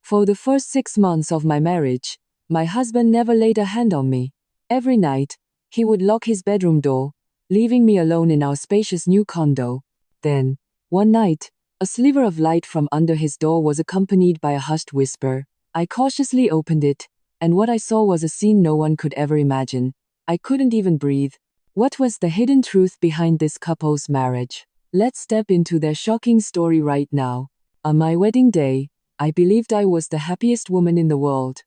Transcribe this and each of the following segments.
For the first 6 months of my marriage, my husband never laid a hand on me. Every night, he would lock his bedroom door, leaving me alone in our spacious new condo. Then, one night, a sliver of light from under his door was accompanied by a hushed whisper. I cautiously opened it, and what I saw was a scene no one could ever imagine. I couldn't even breathe. What was the hidden truth behind this couple's marriage? Let's step into their shocking story right now. On my wedding day, I believed I was the happiest woman in the world.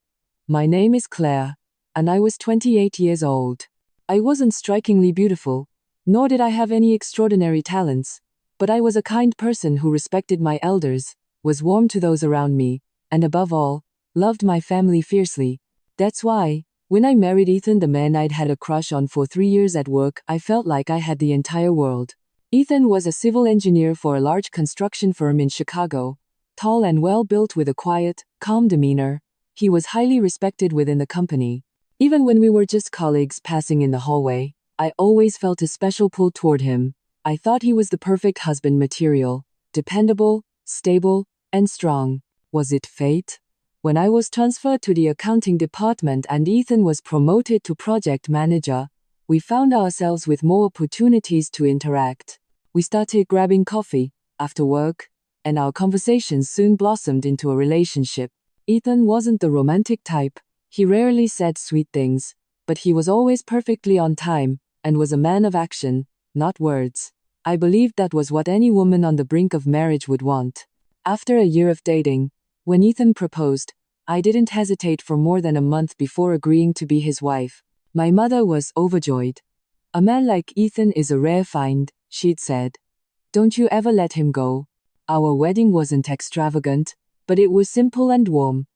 My name is Claire, and I was 28 years old. I wasn't strikingly beautiful, nor did I have any extraordinary talents, but I was a kind person who respected my elders, was warm to those around me, and above all, loved my family fiercely. That's why, when I married Ethan, the man I'd had a crush on for 3 years at work, I felt like I had the entire world. Ethan was a civil engineer for a large construction firm in Chicago, tall and well-built with a quiet, calm demeanor. He was highly respected within the company. Even when we were just colleagues passing in the hallway, I always felt a special pull toward him. I thought he was the perfect husband material, dependable, stable, and strong. Was it fate? When I was transferred to the accounting department and Ethan was promoted to project manager, we found ourselves with more opportunities to interact. We started grabbing coffee after work, and our conversations soon blossomed into a relationship. Ethan wasn't the romantic type. He rarely said sweet things, but he was always perfectly on time, and was a man of action, not words. I believed that was what any woman on the brink of marriage would want. After a year of dating, when Ethan proposed, I didn't hesitate for more than a month before agreeing to be his wife. My mother was overjoyed. "A man like Ethan is a rare find," she'd said. "Don't you ever let him go." Our wedding wasn't extravagant, but it was simple and warm.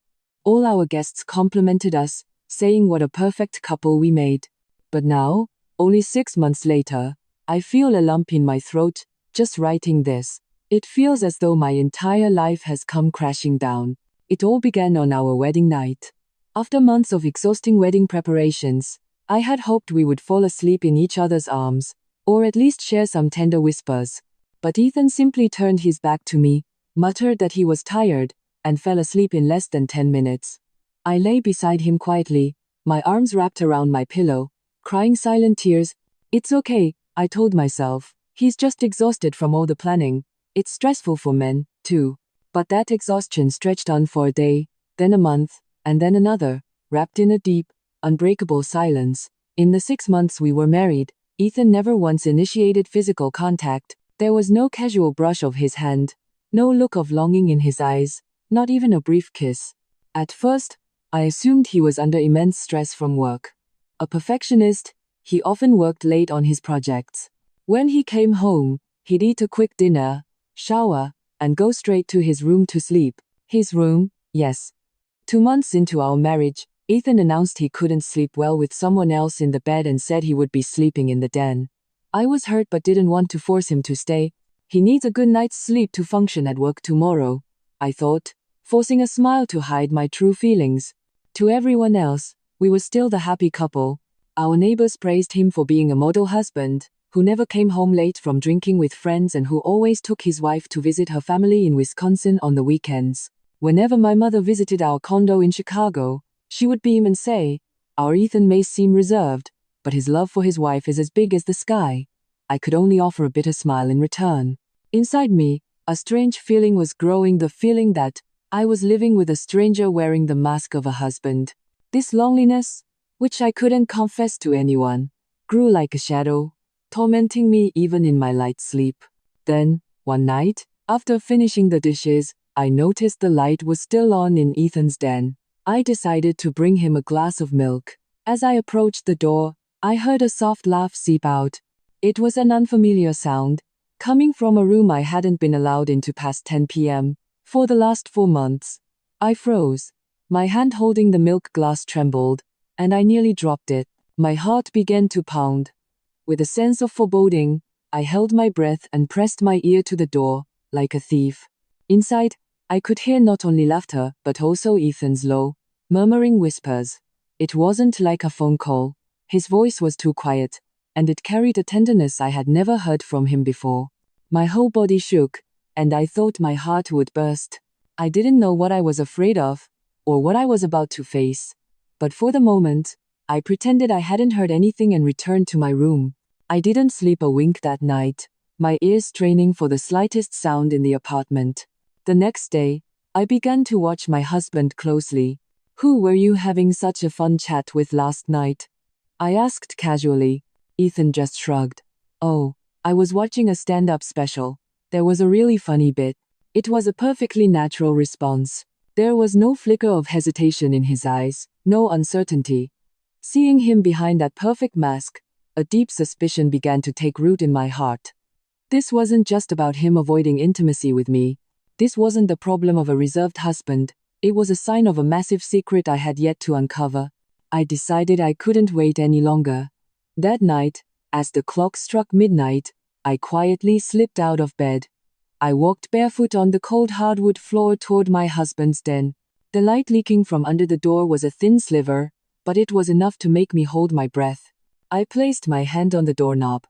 All our guests complimented us, saying what a perfect couple we made. But now, only 6 months later, I feel a lump in my throat, just writing this. It feels as though my entire life has come crashing down. It all began on our wedding night. After months of exhausting wedding preparations, I had hoped we would fall asleep in each other's arms, or at least share some tender whispers. But Ethan simply turned his back to me, muttered that he was tired, and fell asleep in less than 10 minutes. I lay beside him quietly, my arms wrapped around my pillow, crying silent tears. "It's okay," I told myself. "He's just exhausted from all the planning. It's stressful for men, too." But that exhaustion stretched on for a day, then a month, and then another, wrapped in a deep, unbreakable silence. In the 6 months we were married, Ethan never once initiated physical contact. There was no casual brush of his hand, no look of longing in his eyes, not even a brief kiss. At first, I assumed he was under immense stress from work. A perfectionist, he often worked late on his projects. When he came home, he'd eat a quick dinner, shower, and go straight to his room to sleep. His room, yes. 2 months into our marriage, Ethan announced he couldn't sleep well with someone else in the bed and said he would be sleeping in the den. I was hurt but didn't want to force him to stay. He needs a good night's sleep to function at work tomorrow, I thought, forcing a smile to hide my true feelings. To everyone else, we were still the happy couple. Our neighbors praised him for being a model husband, who never came home late from drinking with friends and who always took his wife to visit her family in Wisconsin on the weekends. Whenever my mother visited our condo in Chicago, she would beam and say, "Our Ethan may seem reserved, but his love for his wife is as big as the sky." I could only offer a bitter smile in return. Inside me, a strange feeling was growing, the feeling that I was living with a stranger wearing the mask of a husband. This loneliness, which I couldn't confess to anyone, grew like a shadow, tormenting me even in my light sleep. Then, one night, after finishing the dishes, I noticed the light was still on in Ethan's den. I decided to bring him a glass of milk. As I approached the door, I heard a soft laugh seep out. It was an unfamiliar sound, coming from a room I hadn't been allowed into past 10 p.m. for the last 4 months. I froze. My hand holding the milk glass trembled, and I nearly dropped it. My heart began to pound. With a sense of foreboding, I held my breath and pressed my ear to the door, like a thief. Inside, I could hear not only laughter, but also Ethan's low, murmuring whispers. It wasn't like a phone call. His voice was too quiet, and it carried a tenderness I had never heard from him before. My whole body shook, and I thought my heart would burst. I didn't know what I was afraid of, or what I was about to face. But for the moment, I pretended I hadn't heard anything and returned to my room. I didn't sleep a wink that night, my ears straining for the slightest sound in the apartment. The next day, I began to watch my husband closely. "Who were you having such a fun chat with last night?" I asked casually. Ethan just shrugged. "Oh, I was watching a stand-up special. There was a really funny bit." It was a perfectly natural response. There was no flicker of hesitation in his eyes, no uncertainty. Seeing him behind that perfect mask, a deep suspicion began to take root in my heart. This wasn't just about him avoiding intimacy with me. This wasn't the problem of a reserved husband. It was a sign of a massive secret I had yet to uncover. I decided I couldn't wait any longer. That night, as the clock struck midnight, I quietly slipped out of bed. I walked barefoot on the cold hardwood floor toward my husband's den. The light leaking from under the door was a thin sliver, but it was enough to make me hold my breath. I placed my hand on the doorknob.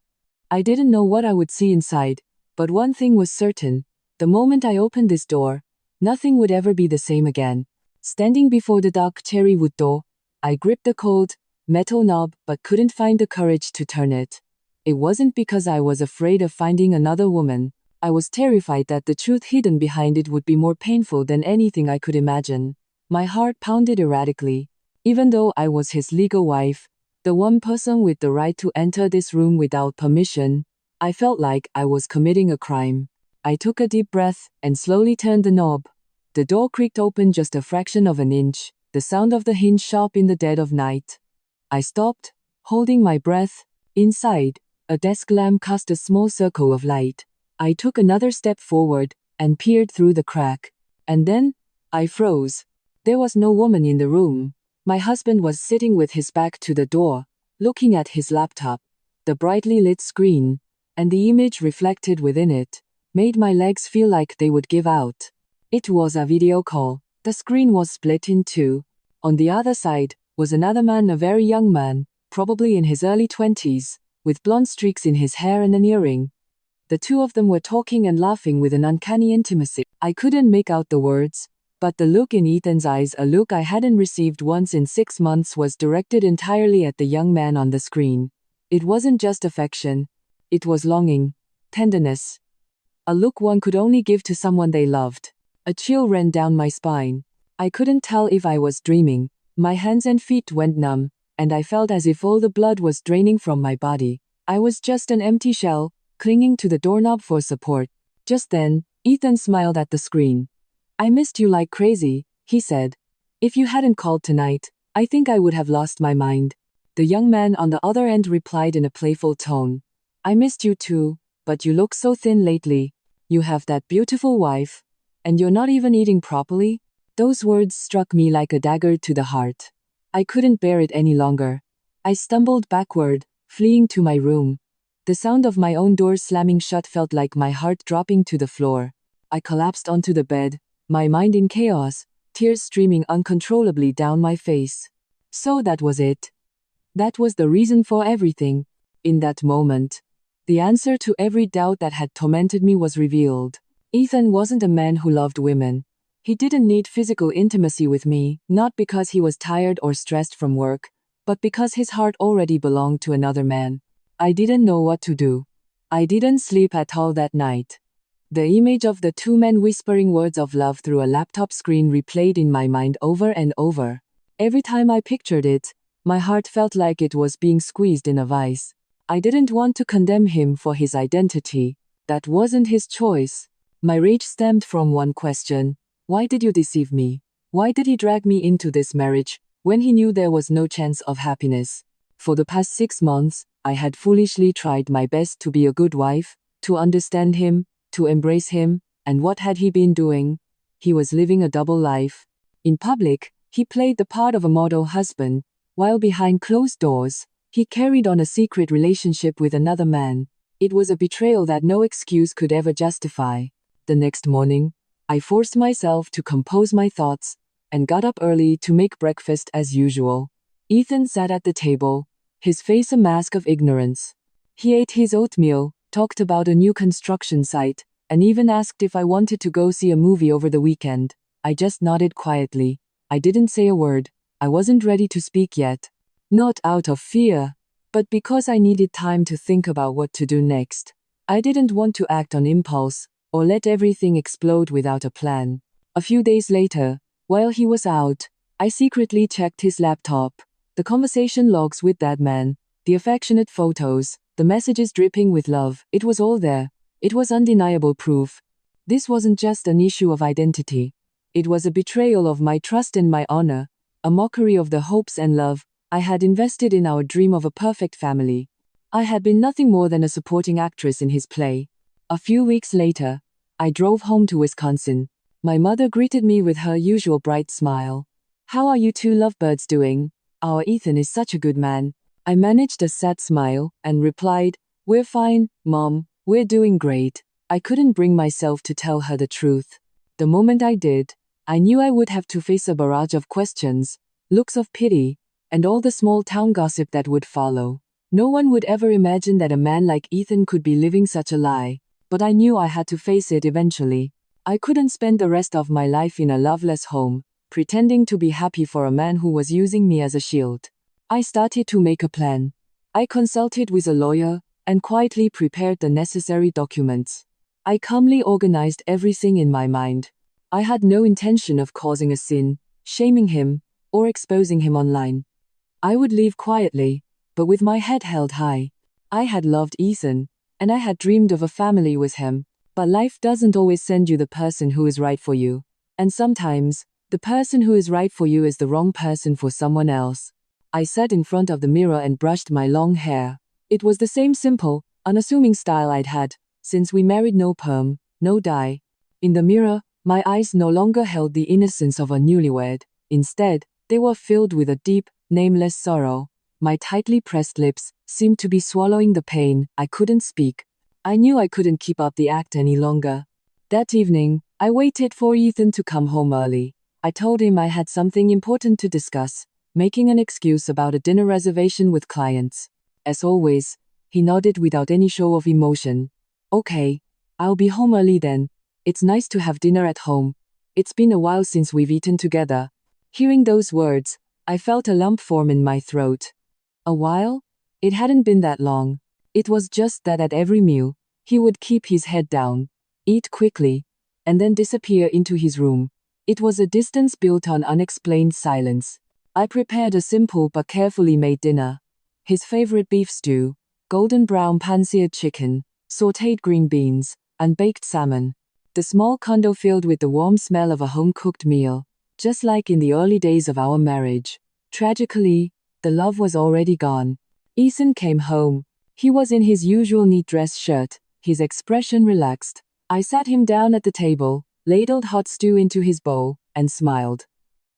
I didn't know what I would see inside, but one thing was certain. The moment I opened this door, nothing would ever be the same again. Standing before the dark cherry wood door, I gripped the cold, metal knob but couldn't find the courage to turn it. It wasn't because I was afraid of finding another woman. I was terrified that the truth hidden behind it would be more painful than anything I could imagine. My heart pounded erratically. Even though I was his legal wife, the one person with the right to enter this room without permission, I felt like I was committing a crime. I took a deep breath and slowly turned the knob. The door creaked open just a fraction of an inch, the sound of the hinge sharp in the dead of night. I stopped, holding my breath. Inside, a desk lamp cast a small circle of light. I took another step forward and peered through the crack. And then, I froze. There was no woman in the room. My husband was sitting with his back to the door, looking at his laptop. The brightly lit screen, and the image reflected within it, made my legs feel like they would give out. It was a video call. The screen was split in two. On the other side was another man, a very young man, probably in his early 20s, with blonde streaks in his hair and an earring. The two of them were talking and laughing with an uncanny intimacy. I couldn't make out the words, but the look in Ethan's eyes, a look I hadn't received once in 6 months, was directed entirely at the young man on the screen. It wasn't just affection. It was longing, tenderness. A look one could only give to someone they loved. A chill ran down my spine. I couldn't tell if I was dreaming. My hands and feet went numb, and I felt as if all the blood was draining from my body. I was just an empty shell, clinging to the doorknob for support. Just then, Ethan smiled at the screen. "I missed you like crazy," he said. "If you hadn't called tonight, I think I would have lost my mind." The young man on the other end replied in a playful tone. "I missed you too, but you look so thin lately. You have that beautiful wife, and you're not even eating properly." Those words struck me like a dagger to the heart. I couldn't bear it any longer. I stumbled backward, fleeing to my room. The sound of my own door slamming shut felt like my heart dropping to the floor. I collapsed onto the bed, my mind in chaos, tears streaming uncontrollably down my face. So that was it. That was the reason for everything. In that moment, the answer to every doubt that had tormented me was revealed. Ethan wasn't a man who loved women. He didn't need physical intimacy with me, not because he was tired or stressed from work, but because his heart already belonged to another man. I didn't know what to do. I didn't sleep at all that night. The image of the two men whispering words of love through a laptop screen replayed in my mind over and over. Every time I pictured it, my heart felt like it was being squeezed in a vice. I didn't want to condemn him for his identity. That wasn't his choice. My rage stemmed from one question: why did you deceive me? Why did he drag me into this marriage when he knew there was no chance of happiness? For the past 6 months, I had foolishly tried my best to be a good wife, to understand him, to embrace him, and what had he been doing? He was living a double life. In public, he played the part of a model husband, while behind closed doors, he carried on a secret relationship with another man. It was a betrayal that no excuse could ever justify. The next morning, I forced myself to compose my thoughts, and got up early to make breakfast as usual. Ethan sat at the table, his face a mask of ignorance. He ate his oatmeal, talked about a new construction site, and even asked if I wanted to go see a movie over the weekend. I just nodded quietly. I didn't say a word. I wasn't ready to speak yet. Not out of fear, but because I needed time to think about what to do next. I didn't want to act on impulse, or let everything explode without a plan. A few days later, while he was out, I secretly checked his laptop. The conversation logs with that man, the affectionate photos, the messages dripping with love, it was all there. It was undeniable proof. This wasn't just an issue of identity. It was a betrayal of my trust and my honor, a mockery of the hopes and love I had invested in our dream of a perfect family. I had been nothing more than a supporting actress in his play. A few weeks later, I drove home to Wisconsin. My mother greeted me with her usual bright smile. "How are you two lovebirds doing? Our Ethan is such a good man." I managed a sad smile and replied, "We're fine, Mom, we're doing great." I couldn't bring myself to tell her the truth. The moment I did, I knew I would have to face a barrage of questions, looks of pity, and all the small town gossip that would follow. No one would ever imagine that a man like Ethan could be living such a lie, but I knew I had to face it eventually. I couldn't spend the rest of my life in a loveless home, pretending to be happy for a man who was using me as a shield. I started to make a plan. I consulted with a lawyer and quietly prepared the necessary documents. I calmly organized everything in my mind. I had no intention of causing a scene, shaming him, or exposing him online. I would leave quietly, but with my head held high. I had loved Ethan, and I had dreamed of a family with him. But life doesn't always send you the person who is right for you. And sometimes, the person who is right for you is the wrong person for someone else. I sat in front of the mirror and brushed my long hair. It was the same simple, unassuming style I'd had since we married. No perm, no dye. In the mirror, my eyes no longer held the innocence of a newlywed. Instead, they were filled with a deep, nameless sorrow. My tightly pressed lips seemed to be swallowing the pain. I couldn't speak. I knew I couldn't keep up the act any longer. That evening, I waited for Ethan to come home early. I told him I had something important to discuss, making an excuse about a dinner reservation with clients. As always, he nodded without any show of emotion. "Okay, I'll be home early then. It's nice to have dinner at home. It's been a while since we've eaten together." Hearing those words, I felt a lump form in my throat. A while? It hadn't been that long. It was just that at every meal, he would keep his head down, eat quickly, and then disappear into his room. It was a distance built on unexplained silence. I prepared a simple but carefully made dinner. His favorite beef stew, golden brown pan-seared chicken, sautéed green beans, and baked salmon. The small condo filled with the warm smell of a home-cooked meal, just like in the early days of our marriage. Tragically, the love was already gone. Ethan came home. He was in his usual neat dress shirt, his expression relaxed. I sat him down at the table, ladled hot stew into his bowl, and smiled.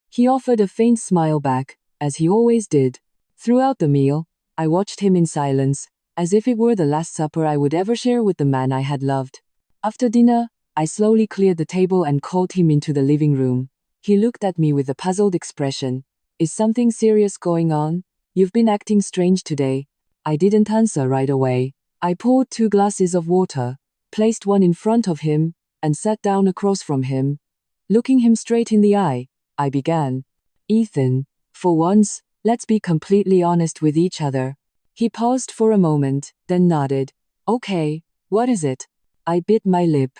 He offered a faint smile back, as he always did. Throughout the meal, I watched him in silence, as if it were the last supper I would ever share with the man I had loved. After dinner, I slowly cleared the table and called him into the living room. He looked at me with a puzzled expression. "Is something serious going on? You've been acting strange today." I didn't answer right away. I poured 2 glasses of water, placed one in front of him, and sat down across from him. Looking him straight in the eye, I began. "Ethan, for once, let's be completely honest with each other." He paused for a moment, then nodded. "Okay, what is it?" I bit my lip.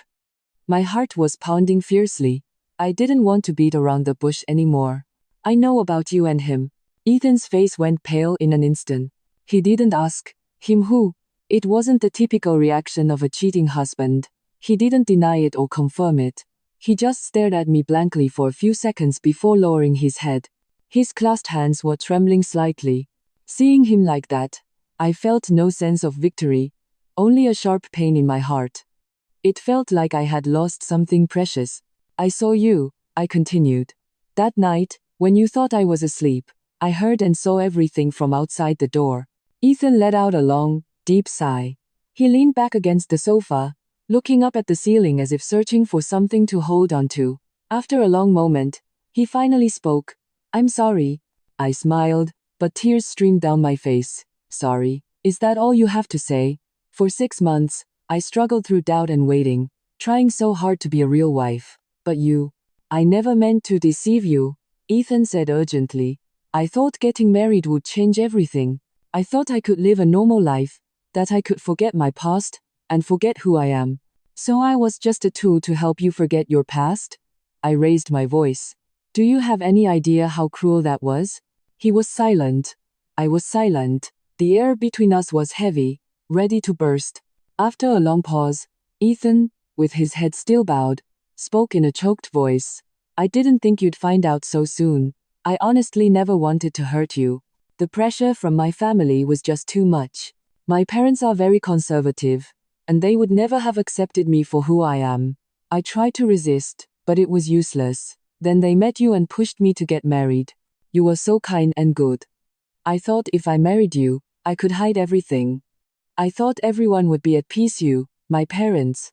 My heart was pounding fiercely. I didn't want to beat around the bush anymore. "I know about you and him." Ethan's face went pale in an instant. He didn't ask, "Him who?" It wasn't the typical reaction of a cheating husband. He didn't deny it or confirm it. He just stared at me blankly for a few seconds before lowering his head. His clasped hands were trembling slightly. Seeing him like that, I felt no sense of victory, only a sharp pain in my heart. It felt like I had lost something precious. "I saw you," I continued. "That night, when you thought I was asleep. I heard and saw everything from outside the door." Ethan let out a long, deep sigh. He leaned back against the sofa, looking up at the ceiling as if searching for something to hold on to. After a long moment, he finally spoke. "I'm sorry." I smiled, but tears streamed down my face. "Sorry, is that all you have to say?" For 6 months, I struggled through doubt and waiting. trying so hard to be a real wife. But you, I never meant to deceive you, Ethan said urgently. I thought getting married would change everything. I thought I could live a normal life, that I could forget my past, and forget who I am. So I was just a tool to help you forget your past? I raised my voice. Do you have any idea how cruel that was? He was silent. I was silent. The air between us was heavy, ready to burst. After a long pause, Ethan, with his head still bowed, spoke in a choked voice. I didn't think you'd find out so soon. I honestly never wanted to hurt you. The pressure from my family was just too much. My parents are very conservative, and they would never have accepted me for who I am. I tried to resist, but it was useless. Then they met you and pushed me to get married. You were so kind and good. I thought if I married you, I could hide everything. I thought everyone would be at peace, you, my parents.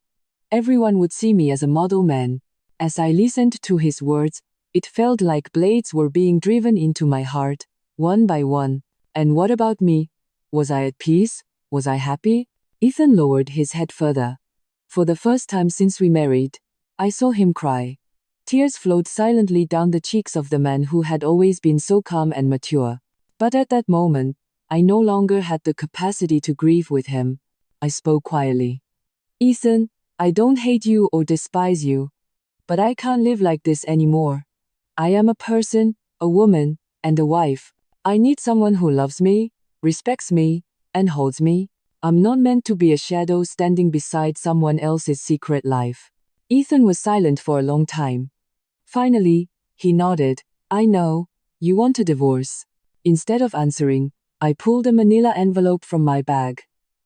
Everyone would see me as a model man. As I listened to his words, it felt like blades were being driven into my heart, one by one. And what about me? Was I at peace? Was I happy? Ethan lowered his head further. For the first time since we married, I saw him cry. Tears flowed silently down the cheeks of the man who had always been so calm and mature. But at that moment, I no longer had the capacity to grieve with him. I spoke quietly. Ethan, I don't hate you or despise you. But I can't live like this anymore. I am a person, a woman, and a wife. I need someone who loves me, respects me, and holds me. I'm not meant to be a shadow standing beside someone else's secret life. Ethan was silent for a long time. Finally, he nodded. I know, you want a divorce. Instead of answering, I pulled a manila envelope from my bag.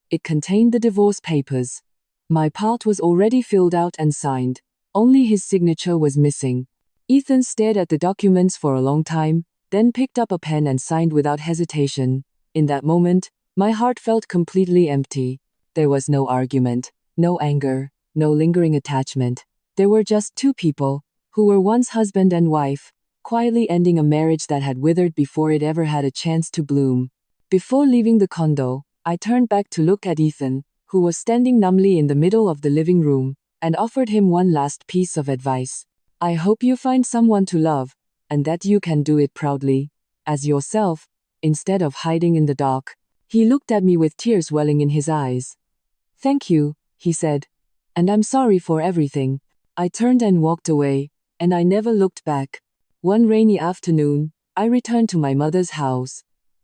It contained the divorce papers. My part was already filled out and signed. Only his signature was missing. Ethan stared at the documents for a long time, then picked up a pen and signed without hesitation. In that moment, my heart felt completely empty. There was no argument, no anger, no lingering attachment. There were just two people, who were once husband and wife, quietly ending a marriage that had withered before it ever had a chance to bloom. Before leaving the condo, I turned back to look at Ethan, who was standing numbly in the middle of the living room, and offered him one last piece of advice. I hope you find someone to love, and that you can do it proudly, as yourself, instead of hiding in the dark. He looked at me with tears welling in his eyes. Thank you, he said. And I'm sorry for everything. I turned and walked away, and I never looked back. One rainy afternoon, I returned to my mother's house.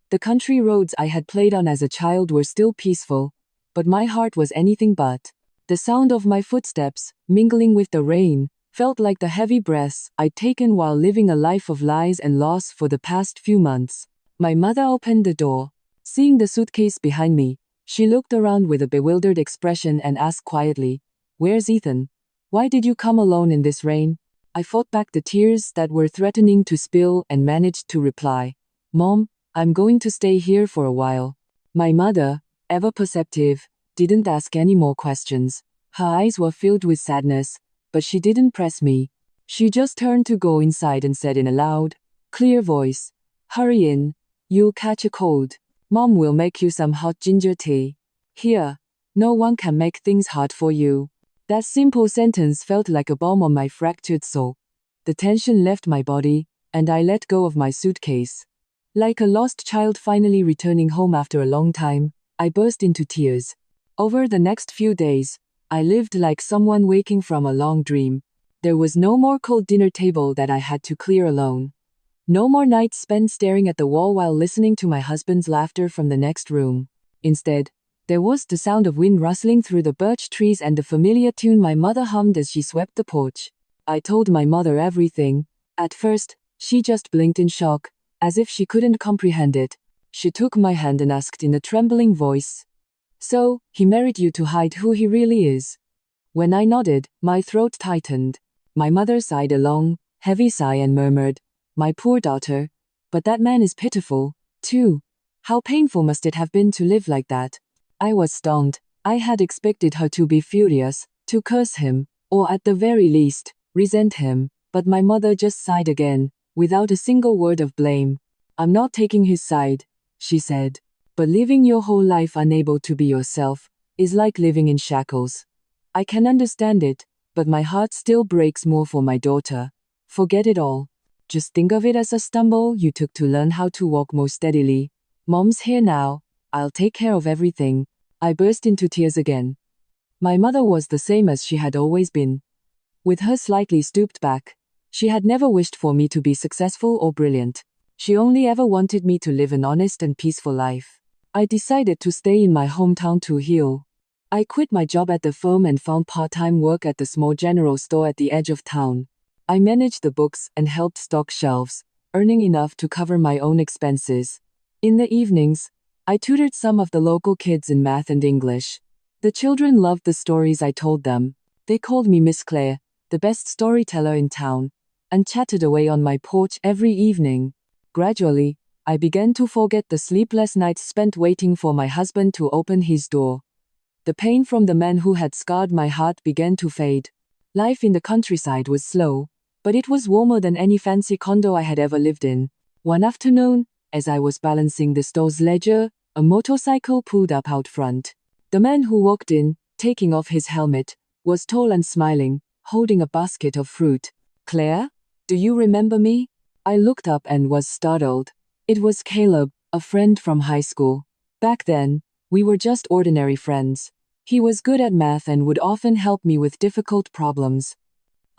The country roads I had played on as a child were still peaceful, but my heart was anything but. The sound of my footsteps, mingling with the rain, felt like the heavy breaths I'd taken while living a life of lies and loss for the past few months. My mother opened the door. Seeing the suitcase behind me, she looked around with a bewildered expression and asked quietly, Where's Ethan? Why did you come alone in this rain? I fought back the tears that were threatening to spill and managed to reply, Mom, I'm going to stay here for a while. My mother, ever perceptive, didn't ask any more questions. Her eyes were filled with sadness, but she didn't press me. She just turned to go inside and said in a loud, clear voice, Hurry in, you'll catch a cold. Mom will make you some hot ginger tea. Here, no one can make things hard for you. That simple sentence felt like a bomb on my fractured soul. The tension left my body, and I let go of my suitcase. Like a lost child finally returning home after a long time, I burst into tears. Over the next few days, I lived like someone waking from a long dream. There was no more cold dinner table that I had to clear alone. No more nights spent staring at the wall while listening to my husband's laughter from the next room. Instead, there was the sound of wind rustling through the birch trees and the familiar tune my mother hummed as she swept the porch. I told my mother everything. At first, she just blinked in shock, as if she couldn't comprehend it. She took my hand and asked in a trembling voice, So, he married you to hide who he really is? When I nodded, my throat tightened. My mother sighed a long, heavy sigh and murmured, My poor daughter, but that man is pitiful, too. How painful must it have been to live like that? I was stunned. I had expected her to be furious, to curse him, or at the very least, resent him, but my mother just sighed again, without a single word of blame. I'm not taking his side, she said. But living your whole life unable to be yourself is like living in shackles. I can understand it, but my heart still breaks more for my daughter. Forget it all. Just think of it as a stumble you took to learn how to walk more steadily. Mom's here now. I'll take care of everything. I burst into tears again. My mother was the same as she had always been. With her slightly stooped back, she had never wished for me to be successful or brilliant. She only ever wanted me to live an honest and peaceful life. I decided to stay in my hometown to heal. I quit my job at the firm and found part-time work at the small general store at the edge of town. I managed the books and helped stock shelves, earning enough to cover my own expenses. In the evenings, I tutored some of the local kids in math and English. The children loved the stories I told them. They called me Miss Claire, the best storyteller in town, and chatted away on my porch every evening. Gradually, I began to forget the sleepless nights spent waiting for my husband to open his door. The pain from the man who had scarred my heart began to fade. Life in the countryside was slow, but it was warmer than any fancy condo I had ever lived in. One afternoon, as I was balancing the store's ledger, a motorcycle pulled up out front. The man who walked in, taking off his helmet, was tall and smiling, holding a basket of fruit. "Claire, do you remember me?" I looked up and was startled. It was Caleb, a friend from high school. Back then, we were just ordinary friends. He was good at math and would often help me with difficult problems.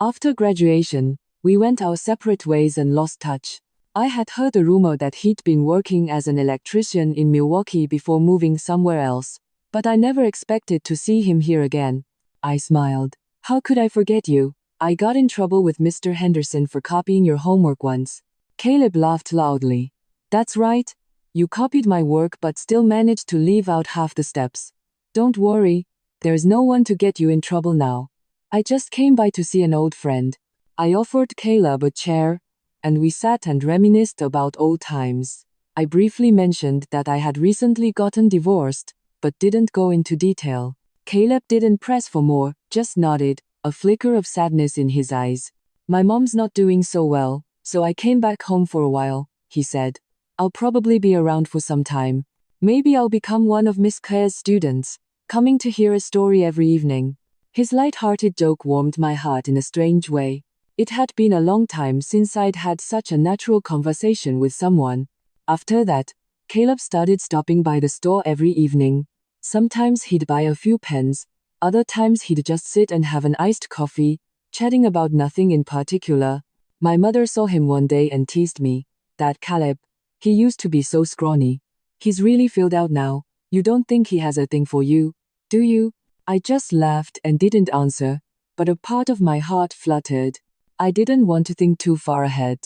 After graduation, we went our separate ways and lost touch. I had heard a rumor that he'd been working as an electrician in Milwaukee before moving somewhere else, but I never expected to see him here again. I smiled. "How could I forget you? I got in trouble with Mr. Henderson for copying your homework once." Caleb laughed loudly. "That's right. You copied my work but still managed to leave out half the steps. Don't worry, there's no one to get you in trouble now. I just came by to see an old friend." I offered Caleb a chair, and we sat and reminisced about old times. I briefly mentioned that I had recently gotten divorced, but didn't go into detail. Caleb didn't press for more, just nodded, a flicker of sadness in his eyes. "My mom's not doing so well, so I came back home for a while," he said. "I'll probably be around for some time. Maybe I'll become one of Miss Claire's students, coming to hear a story every evening." His light-hearted joke warmed my heart in a strange way. It had been a long time since I'd had such a natural conversation with someone. After that, Caleb started stopping by the store every evening. Sometimes he'd buy a few pens, other times he'd just sit and have an iced coffee, chatting about nothing in particular. My mother saw him one day and teased me. "That Caleb, he used to be so scrawny. He's really filled out now. You don't think he has a thing for you, do you?" I just laughed and didn't answer, but a part of my heart fluttered. I didn't want to think too far ahead.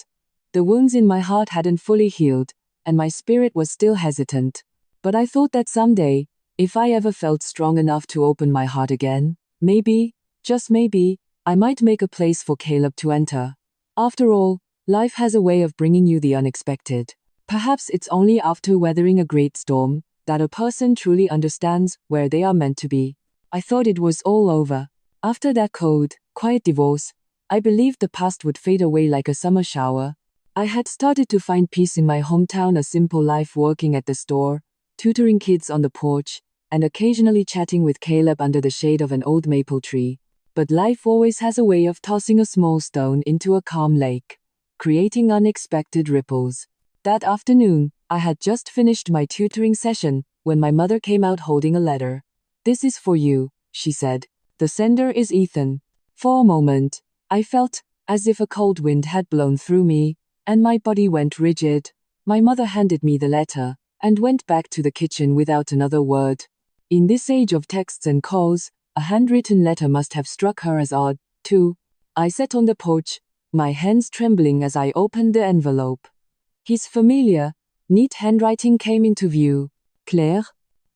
The wounds in my heart hadn't fully healed, and my spirit was still hesitant. But I thought that someday, if I ever felt strong enough to open my heart again, maybe, just maybe, I might make a place for Caleb to enter. After all, life has a way of bringing you the unexpected. Perhaps it's only after weathering a great storm that a person truly understands where they are meant to be. I thought it was all over. After that cold, quiet divorce, I believed the past would fade away like a summer shower. I had started to find peace in my hometown, a simple life working at the store, tutoring kids on the porch, and occasionally chatting with Caleb under the shade of an old maple tree. But life always has a way of tossing a small stone into a calm lake, creating unexpected ripples. That afternoon, I had just finished my tutoring session when my mother came out holding a letter. "This is for you," she said. "The sender is Ethan." For a moment, I felt as if a cold wind had blown through me, and my body went rigid. My mother handed me the letter, and went back to the kitchen without another word. In this age of texts and calls, a handwritten letter must have struck her as odd, too. I sat on the porch, my hands trembling as I opened the envelope. His familiar, neat handwriting came into view. "Claire,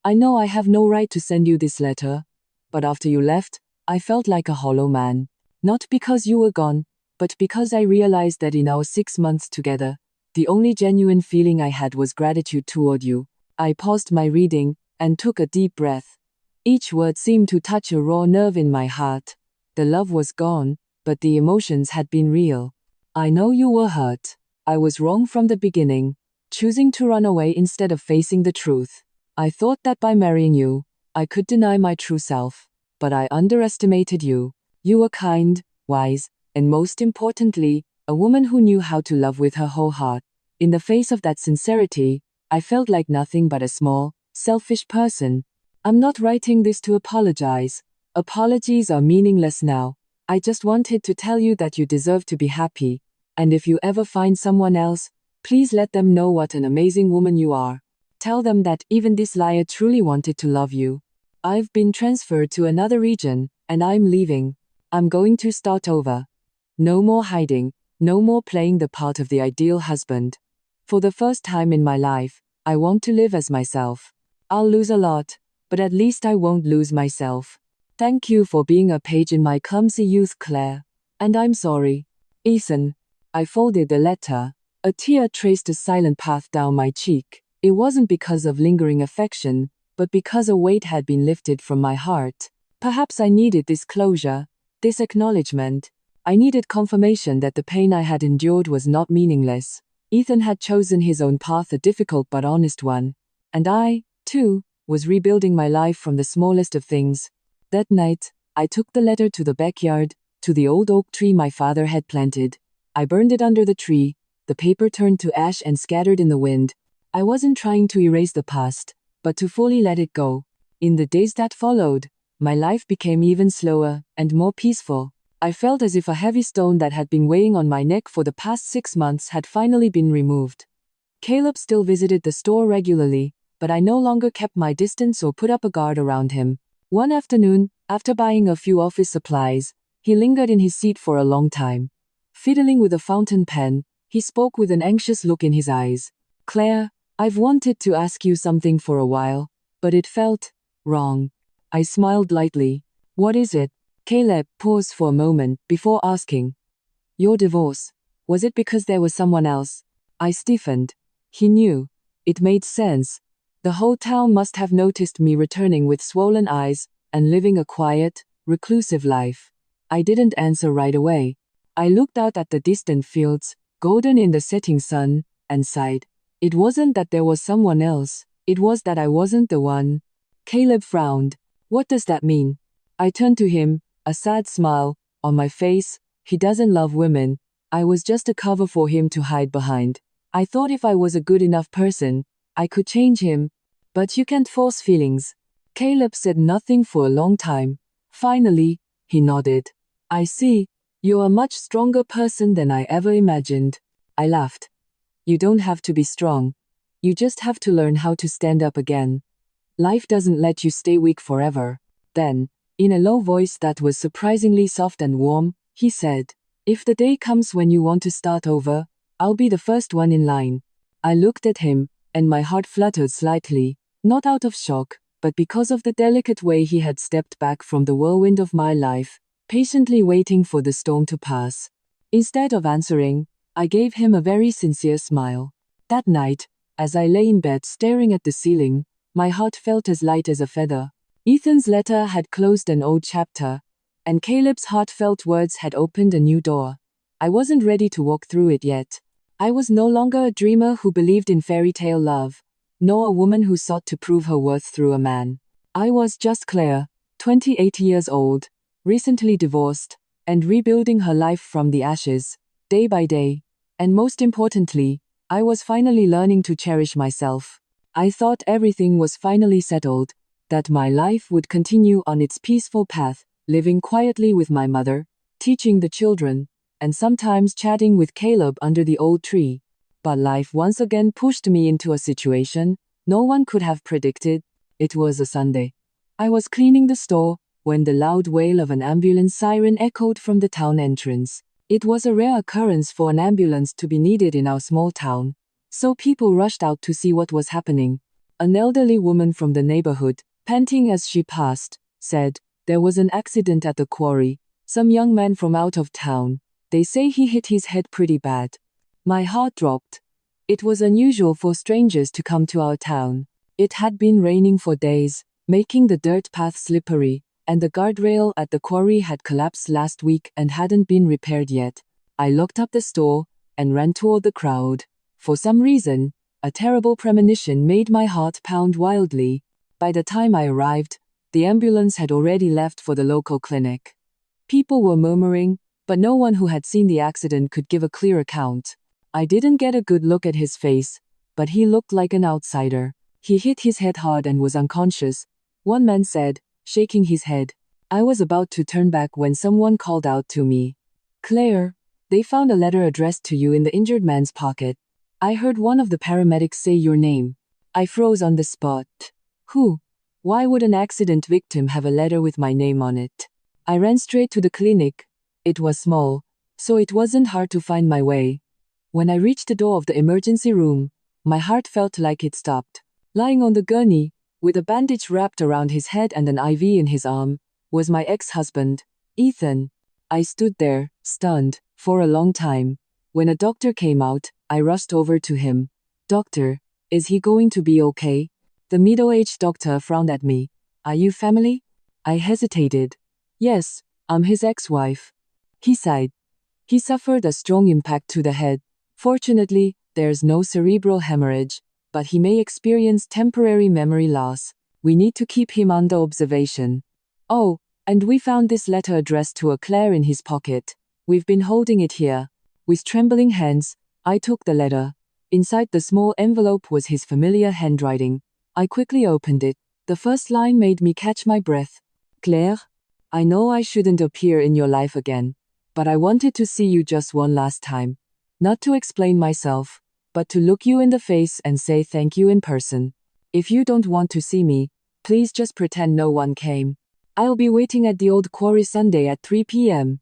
I know I have no right to send you this letter, but after you left, I felt like a hollow man. Not because you were gone, but because I realized that in our 6 months together, the only genuine feeling I had was gratitude toward you." I paused my reading and took a deep breath. Each word seemed to touch a raw nerve in my heart. The love was gone, but the emotions had been real. "I know you were hurt. I was wrong from the beginning, choosing to run away instead of facing the truth. I thought that by marrying you, I could deny my true self, but I underestimated you. You were kind, wise, and most importantly, a woman who knew how to love with her whole heart. In the face of that sincerity, I felt like nothing but a small, selfish person. I'm not writing this to apologize. Apologies are meaningless now. I just wanted to tell you that you deserve to be happy. And if you ever find someone else, please let them know what an amazing woman you are. Tell them that even this liar truly wanted to love you. I've been transferred to another region, and I'm leaving. I'm going to start over. No more hiding, no more playing the part of the ideal husband. For the first time in my life, I want to live as myself. I'll lose a lot, but at least I won't lose myself. Thank you for being a page in my clumsy youth, Claire. And I'm sorry. Ethan. I folded the letter. A tear traced a silent path down my cheek. It wasn't because of lingering affection, but because a weight had been lifted from my heart. Perhaps I needed this closure, this acknowledgement. I needed confirmation that the pain I had endured was not meaningless. Ethan had chosen his own path, a difficult but honest one. And I, too, was rebuilding my life from the smallest of things. That night, I took the letter to the backyard, to the old oak tree my father had planted. I burned it under the tree. The paper turned to ash and scattered in the wind. I wasn't trying to erase the past, but to fully let it go. In the days that followed, my life became even slower and more peaceful. I felt as if a heavy stone that had been weighing on my neck for the past 6 months had finally been removed. Caleb still visited the store regularly, but I no longer kept my distance or put up a guard around him. One afternoon, after buying a few office supplies, he lingered in his seat for a long time. Fiddling with a fountain pen, he spoke with an anxious look in his eyes. Claire, I've wanted to ask you something for a while, but it felt wrong. I smiled lightly. What is it? Caleb paused for a moment before asking. Your divorce. Was it because there was someone else? I stiffened. He knew. It made sense. The whole town must have noticed me returning with swollen eyes and living a quiet, reclusive life. I didn't answer right away. I looked out at the distant fields, golden in the setting sun, and sighed. It wasn't that there was someone else, it was that I wasn't the one. Caleb frowned. What does that mean? I turned to him, a sad smile on my face. He doesn't love women. I was just a cover for him to hide behind. I thought if I was a good enough person, I could change him. But you can't force feelings. Caleb said nothing for a long time. Finally, he nodded. I see. You're a much stronger person than I ever imagined. I laughed. You don't have to be strong. You just have to learn how to stand up again. Life doesn't let you stay weak forever. Then, in a low voice that was surprisingly soft and warm, he said, if the day comes when you want to start over, I'll be the first one in line. I looked at him, and my heart fluttered slightly, not out of shock, but because of the delicate way he had stepped back from the whirlwind of my life, patiently waiting for the storm to pass. Instead of answering, I gave him a very sincere smile. That night, as I lay in bed staring at the ceiling, my heart felt as light as a feather. Ethan's letter had closed an old chapter, and Caleb's heartfelt words had opened a new door. I wasn't ready to walk through it yet. I was no longer a dreamer who believed in fairy tale love, nor a woman who sought to prove her worth through a man. I was just Claire, 28 years old, recently divorced, and rebuilding her life from the ashes, day by day. And most importantly, I was finally learning to cherish myself. I thought everything was finally settled, that my life would continue on its peaceful path, living quietly with my mother, teaching the children, and sometimes chatting with Caleb under the old tree. But life once again pushed me into a situation no one could have predicted. It was a Sunday. I was cleaning the store when the loud wail of an ambulance siren echoed from the town entrance. It was a rare occurrence for an ambulance to be needed in our small town, so people rushed out to see what was happening. An elderly woman from the neighborhood, panting as she passed, said, there was an accident at the quarry. Some young man from out of town. They say he hit his head pretty bad. My heart dropped. It was unusual for strangers to come to our town. It had been raining for days, making the dirt path slippery, and the guardrail at the quarry had collapsed last week and hadn't been repaired yet. I locked up the store and ran toward the crowd. For some reason, a terrible premonition made my heart pound wildly. By the time I arrived, the ambulance had already left for the local clinic. People were murmuring, but no one who had seen the accident could give a clear account. I didn't get a good look at his face, but he looked like an outsider. He hit his head hard and was unconscious, one man said, shaking his head. I was about to turn back when someone called out to me. Claire, they found a letter addressed to you in the injured man's pocket. I heard one of the paramedics say your name. I froze on the spot. Who? Why would an accident victim have a letter with my name on it? I ran straight to the clinic. It was small, so it wasn't hard to find my way. When I reached the door of the emergency room, my heart felt like it stopped. Lying on the gurney, with a bandage wrapped around his head and an IV in his arm, was my ex-husband, Ethan. I stood there, stunned, for a long time. When a doctor came out, I rushed over to him. Doctor, is he going to be okay? The middle-aged doctor frowned at me. Are you family? I hesitated. Yes, I'm his ex-wife. He sighed. He suffered a strong impact to the head. Fortunately, there's no cerebral hemorrhage, but he may experience temporary memory loss. We need to keep him under observation. Oh, and we found this letter addressed to a Claire in his pocket. We've been holding it here. With trembling hands, I took the letter. Inside the small envelope was his familiar handwriting. I quickly opened it. The first line made me catch my breath. Claire, I know I shouldn't appear in your life again, but I wanted to see you just one last time. Not to explain myself, but to look you in the face and say thank you in person. If you don't want to see me, please just pretend no one came. I'll be waiting at the old quarry Sunday at 3 p.m.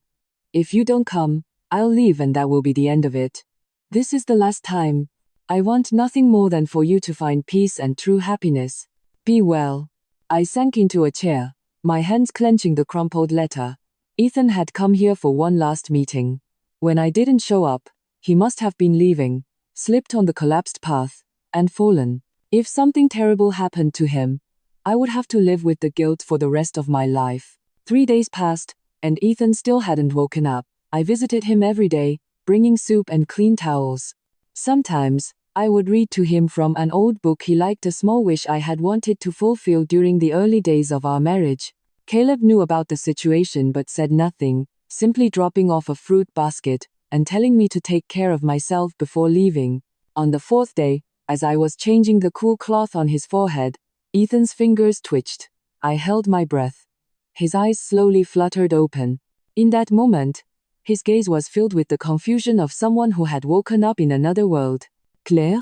If you don't come, I'll leave and that will be the end of it. This is the last time. I want nothing more than for you to find peace and true happiness. Be well. I sank into a chair, my hands clenching the crumpled letter. Ethan had come here for one last meeting. When I didn't show up, he must have been leaving, slipped on the collapsed path, and fallen. If something terrible happened to him, I would have to live with the guilt for the rest of my life. 3 days passed, and Ethan still hadn't woken up. I visited him every day, bringing soup and clean towels. Sometimes, I would read to him from an old book he liked, a small wish I had wanted to fulfill during the early days of our marriage. Caleb knew about the situation but said nothing, simply dropping off a fruit basket and telling me to take care of myself before leaving. On the 4th day, as I was changing the cool cloth on his forehead, Ethan's fingers twitched. I held my breath. His eyes slowly fluttered open. In that moment, his gaze was filled with the confusion of someone who had woken up in another world. Claire?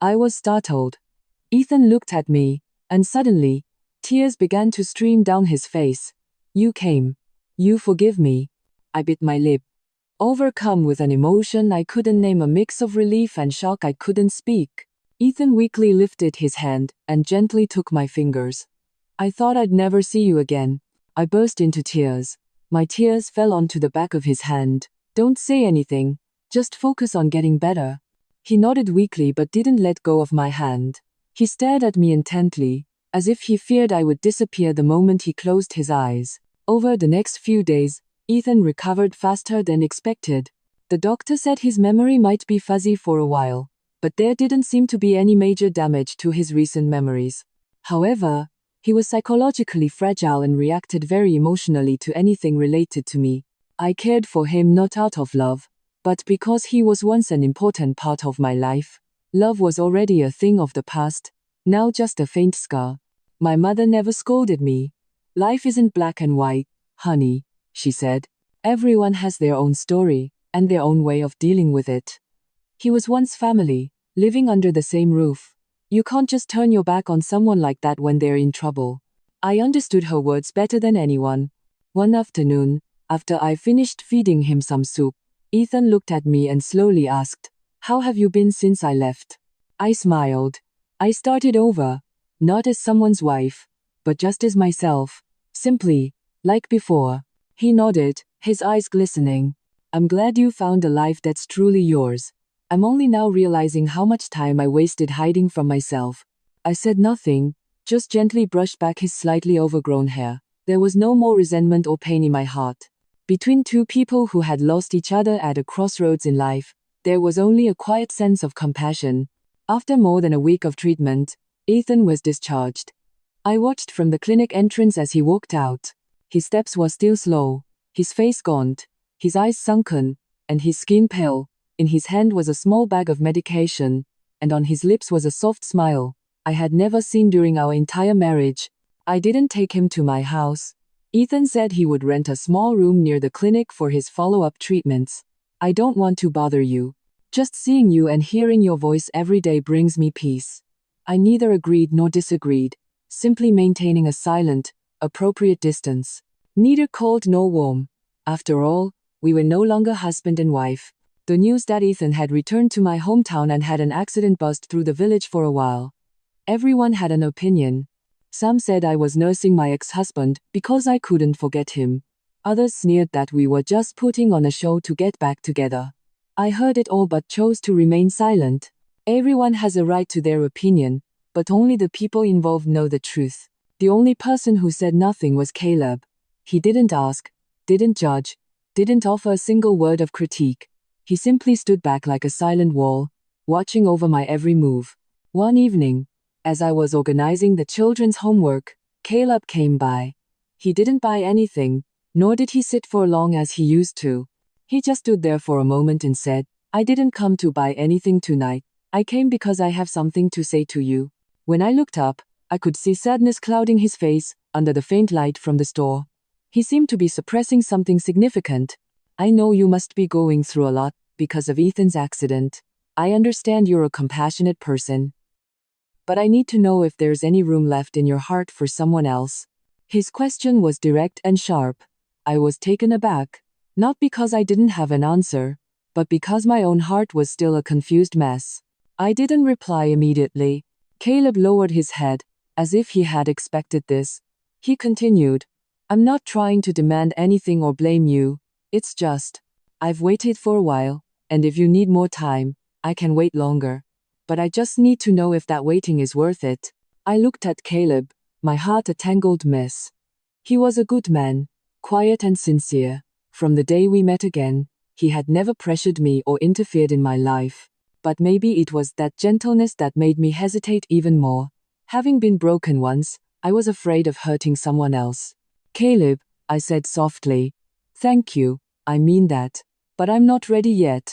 I was startled. Ethan looked at me, and suddenly, tears began to stream down his face. You came. You forgive me. I bit my lip. Overcome with an emotion I couldn't name, a mix of relief and shock I couldn't speak. Ethan weakly lifted his hand and gently took my fingers. I thought I'd never see you again. I burst into tears. My tears fell onto the back of his hand. Don't say anything. Just focus on getting better. He nodded weakly but didn't let go of my hand. He stared at me intently, as if he feared I would disappear the moment he closed his eyes. Over the next few days, Ethan recovered faster than expected. The doctor said his memory might be fuzzy for a while, but there didn't seem to be any major damage to his recent memories. However, he was psychologically fragile and reacted very emotionally to anything related to me. I cared for him not out of love, but because he was once an important part of my life. Love was already a thing of the past, now just a faint scar. My mother never scolded me. Life isn't black and white, honey, she said. Everyone has their own story, and their own way of dealing with it. He was once family, living under the same roof. You can't just turn your back on someone like that when they're in trouble. I understood her words better than anyone. One afternoon, after I finished feeding him some soup, Ethan looked at me and slowly asked, "How have you been since I left?" I smiled. I started over, not as someone's wife, but just as myself, simply, like before. He nodded, his eyes glistening. "I'm glad you found a life that's truly yours. I'm only now realizing how much time I wasted hiding from myself." I said nothing, just gently brushed back his slightly overgrown hair. There was no more resentment or pain in my heart. Between two people who had lost each other at a crossroads in life, there was only a quiet sense of compassion. After more than a week of treatment, Ethan was discharged. I watched from the clinic entrance as he walked out. His steps were still slow, His face gaunt, his eyes sunken, and his skin pale. In his hand was a small bag of medication, and on his lips was a soft smile I had never seen during our entire marriage. I didn't take him to my house. Ethan said he would rent a small room near the clinic for his follow-up treatments. I don't want to bother you. Just seeing you and hearing your voice every day brings me peace. I neither agreed nor disagreed, simply maintaining a silent, appropriate distance. Neither cold nor warm. After all, we were no longer husband and wife. The news that Ethan had returned to my hometown and had an accident buzzed through the village for a while. Everyone had an opinion. Some said I was nursing my ex-husband because I couldn't forget him. Others sneered that we were just putting on a show to get back together. I heard it all but chose to remain silent. Everyone has a right to their opinion, but only the people involved know the truth. The only person who said nothing was Caleb. He didn't ask, didn't judge, didn't offer a single word of critique. He simply stood back like a silent wall, watching over my every move. One evening, as I was organizing the children's homework, Caleb came by. He didn't buy anything, nor did he sit for long as he used to. He just stood there for a moment and said, "I didn't come to buy anything tonight. I came because I have something to say to you." When I looked up, I could see sadness clouding his face under the faint light from the store. He seemed to be suppressing something significant. "I know you must be going through a lot because of Ethan's accident. I understand you're a compassionate person. But I need to know if there's any room left in your heart for someone else." His question was direct and sharp. I was taken aback, not because I didn't have an answer, but because my own heart was still a confused mess. I didn't reply immediately. Caleb lowered his head, as if he had expected this. He continued, "I'm not trying to demand anything or blame you. It's just, I've waited for a while, and if you need more time, I can wait longer. But I just need to know if that waiting is worth it." I looked at Caleb, my heart a tangled mess. He was a good man, quiet and sincere. From the day we met again, he had never pressured me or interfered in my life. But maybe it was that gentleness that made me hesitate even more. Having been broken once, I was afraid of hurting someone else. "Caleb," I said softly, "thank you, I mean that. But I'm not ready yet.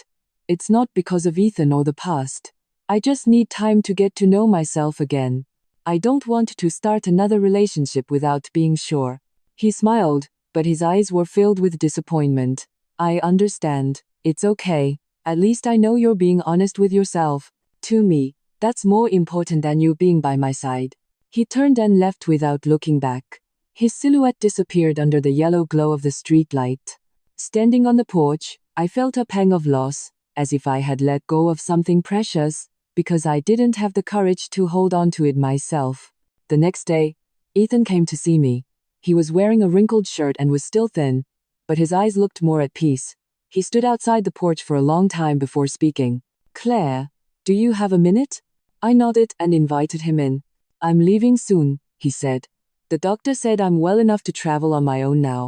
It's not because of Ethan or the past. I just need time to get to know myself again. I don't want to start another relationship without being sure." He smiled, but his eyes were filled with disappointment. "I understand. It's okay. At least I know you're being honest with yourself. To me, that's more important than you being by my side." He turned and left without looking back. His silhouette disappeared under the yellow glow of the streetlight. Standing on the porch, I felt a pang of loss, as if I had let go of something precious, because I didn't have the courage to hold on to it myself. The next day, Ethan came to see me. He was wearing a wrinkled shirt and was still thin, but his eyes looked more at peace. He stood outside the porch for a long time before speaking. "Claire, do you have a minute?" I nodded and invited him in. "I'm leaving soon," he said. "The doctor said I'm well enough to travel on my own now.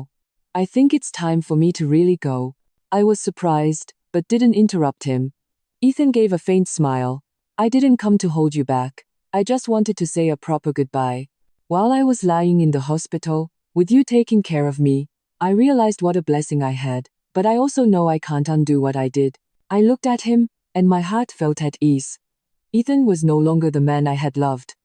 I think it's time for me to really go." I was surprised, but didn't interrupt him. Ethan gave a faint smile. "I didn't come to hold you back. I just wanted to say a proper goodbye. While I was lying in the hospital, with you taking care of me, I realized what a blessing I had, but I also know I can't undo what I did." I looked at him, and my heart felt at ease. Ethan was no longer the man I had loved.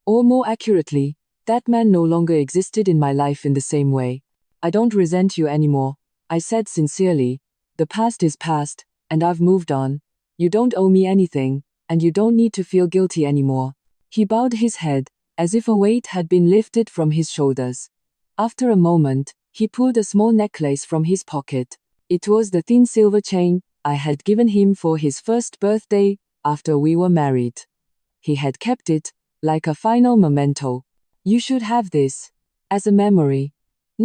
Or more accurately, that man no longer existed in my life in the same way. "I don't resent you anymore," I said sincerely. "The past is past, and I've moved on. You don't owe me anything, and you don't need to feel guilty anymore." He bowed his head, as if a weight had been lifted from his shoulders. After a moment, he pulled a small necklace from his pocket. It was the thin silver chain I had given him for his first birthday, after we were married. He had kept it, like a final memento. "You should have this, as a memory.